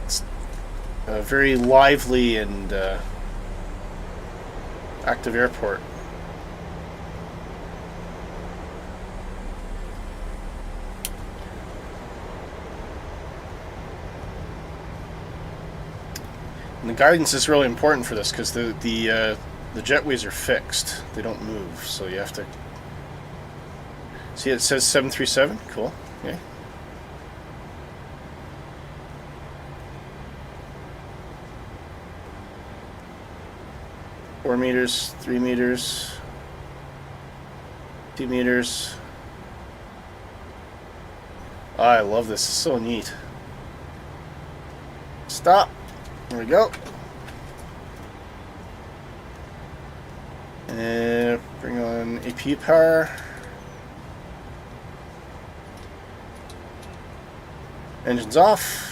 [SPEAKER 3] It's a very lively and active airport. And the guidance is really important for this because the jetways are fixed; they don't move. So you have to see. It says 737. Cool. Okay. Four meters, 3 meters, 2 meters. Oh, I love this. It's so neat. Stop. There we go. And bring on APU power. Engines off.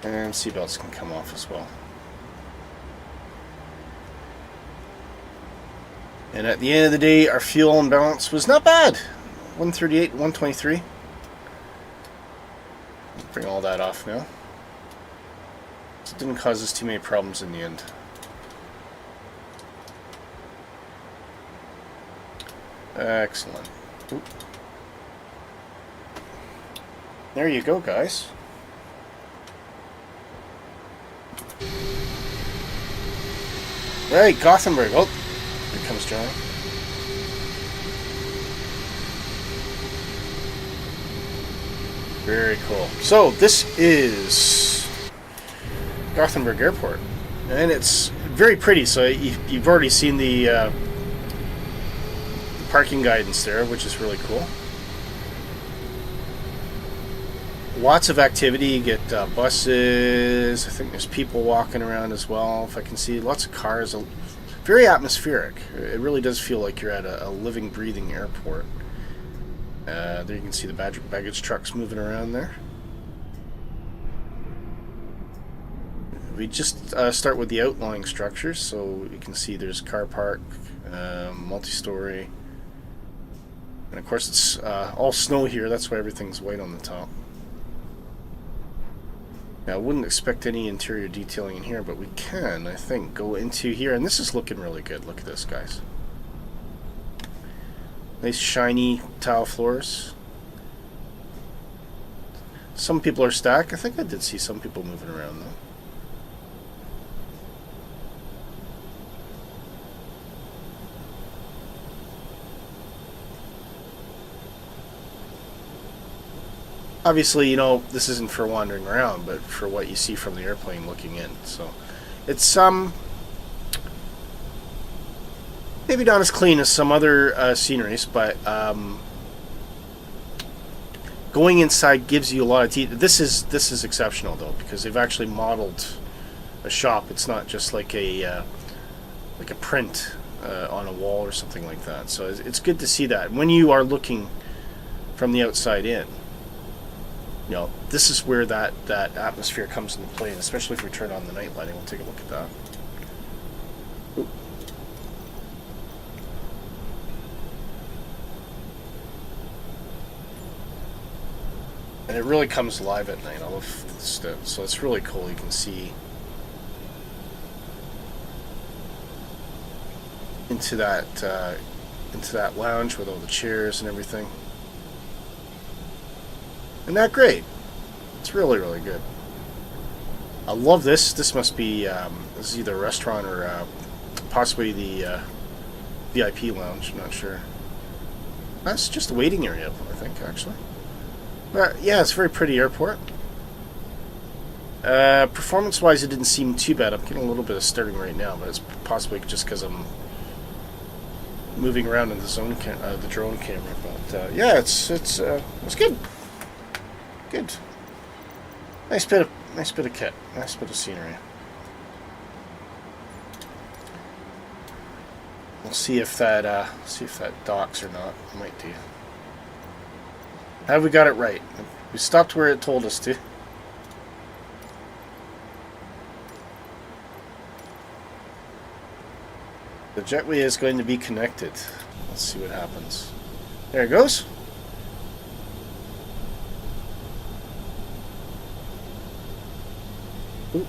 [SPEAKER 3] And seatbelts can come off as well. And at the end of the day, our fuel imbalance was not bad. 138, 123. Bring all that off now. So it didn't cause us too many problems in the end. Excellent. Oop. There you go, guys. Right, Gothenburg. Oh, here comes Johnny. Very cool. So, this is Gothenburg Airport. And it's very pretty. So, you've already seen the parking guidance there, which is really cool. Lots of activity. You get buses. I think there's people walking around as well. If I can see, lots of cars. Very atmospheric. It really does feel like you're at a living, breathing airport. There you can see the baggage trucks moving around there. We just start with the outlying structures. So you can see there's car park, multi-story. And of course it's all snow here. That's why everything's white on the top. Now, I wouldn't expect any interior detailing in here, but we can, I think, go into here. And this is looking really good. Look at this, guys. Nice shiny tile floors. Some people are stacked. I think I did see some people moving around though. Obviously, you know, this isn't for wandering around, but for what you see from the airplane looking in. So, it's maybe not as clean as some other sceneries, but going inside gives you a lot of This is exceptional though, because they've actually modeled a shop. It's not just like a print on a wall or something like that. So it's good to see that when you are looking from the outside in. You know, this is where that atmosphere comes into play, and especially if we turn on the night lighting. We'll take a look at that. Ooh. And it really comes alive at night. I love this, so it's really cool. You can see into that lounge with all the chairs and everything. Isn't that great? It's really, really good. I love this. This must be this is either a restaurant or possibly the VIP lounge. I'm not sure. That's just a waiting area, I think, actually. But yeah, it's a very pretty airport. Performance-wise, it didn't seem too bad. I'm getting a little bit of stuttering right now, but it's possibly just because I'm moving around in the drone camera. But yeah, it's good. Good. Nice bit of kit. Nice bit of scenery. We'll see if that docks or not. It might do. Have we got it right? We stopped where it told us to. The jetway is going to be connected. Let's see what happens. There it goes. Ooh.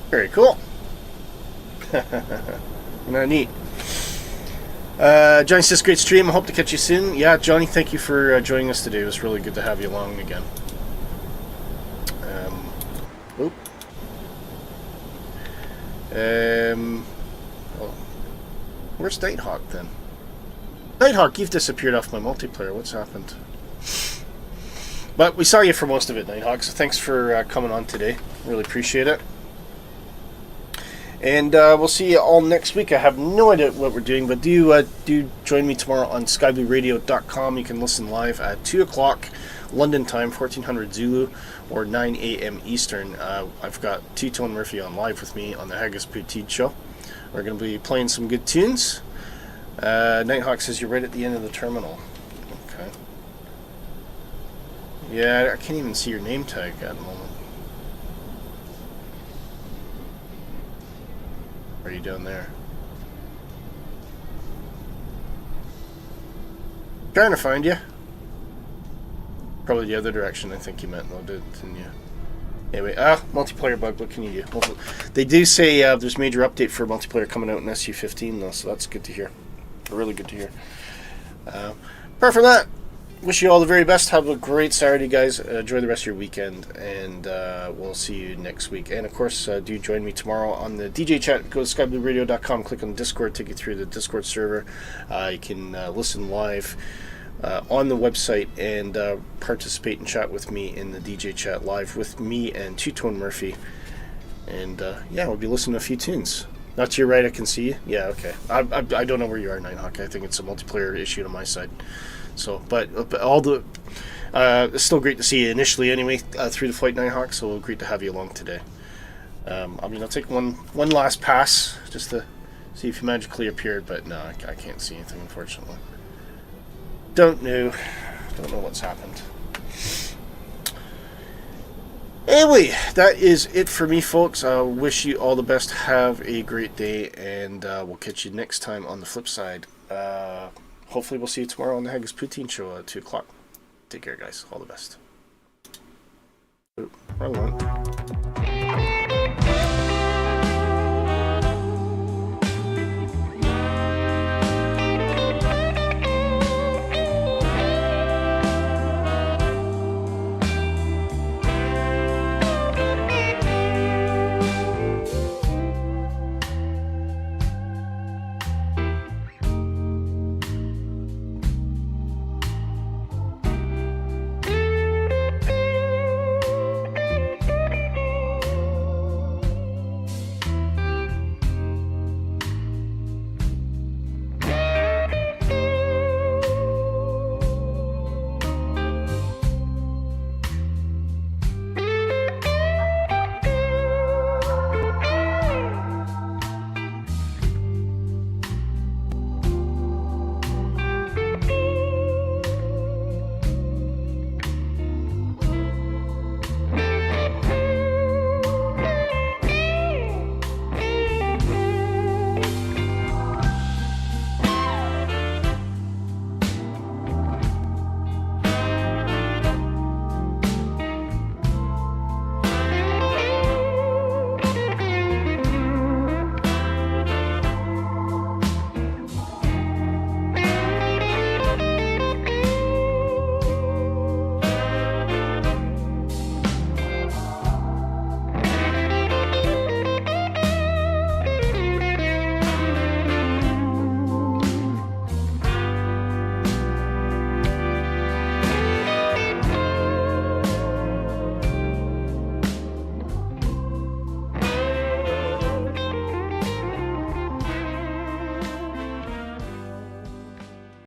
[SPEAKER 3] Very cool. Neat. Johnny says, great stream. I hope to catch you soon. Yeah, Johnny, thank you for joining us today. It was really good to have you along again. Oh. Oh. Where's Nighthawk then? Nighthawk, you've disappeared off my multiplayer. What's happened? But we saw you for most of it, Nighthawk, so thanks for coming on today. Really appreciate it. And we'll see you all next week. I have no idea what we're doing, but do join me tomorrow on skyblueradio.com. You can listen live at 2 o'clock London time, 1400 Zulu, or 9 a.m. Eastern. I've got Two-Tone Murphy on live with me on the Haggis Poutine Show. We're going to be playing some good tunes. Nighthawk says you're right at the end of the terminal. Okay. Yeah, I can't even see your name tag at the moment. What are you doing there? Trying to find you. Probably the other direction, I think you meant, though, didn't you? Anyway, multiplayer bug, what can you do? They do say there's major update for multiplayer coming out in SU15, though, so that's good to hear. Really good to hear. Apart from that, wish you all the very best. Have a great Saturday, guys. Enjoy the rest of your weekend, and we'll see you next week. And of course, do join me tomorrow on the DJ chat. Go to skyblueradio.com, click on Discord, take you through the Discord server. You can listen live on the website and participate and chat with me in the DJ chat live with me and Two-Tone Murphy. And yeah, we'll be listening to a few tunes. Not to your right, I can see you. Yeah, okay. I don't know where you are, Nighthawk. I think it's a multiplayer issue on my side. So, but all the it's still great to see you initially anyway through the flight, Nighthawk. So great to have you along today. I mean, I'll take one last pass just to see if you magically appeared, but no, I can't see anything, unfortunately. Don't know what's happened. Anyway, that is it for me, folks. I wish you all the best. Have a great day, and we'll catch you next time on the flip side. Hopefully we'll see you tomorrow on the Haggis Poutine Show at 2 o'clock. Take care, guys. All the best. Ooh, wrong one.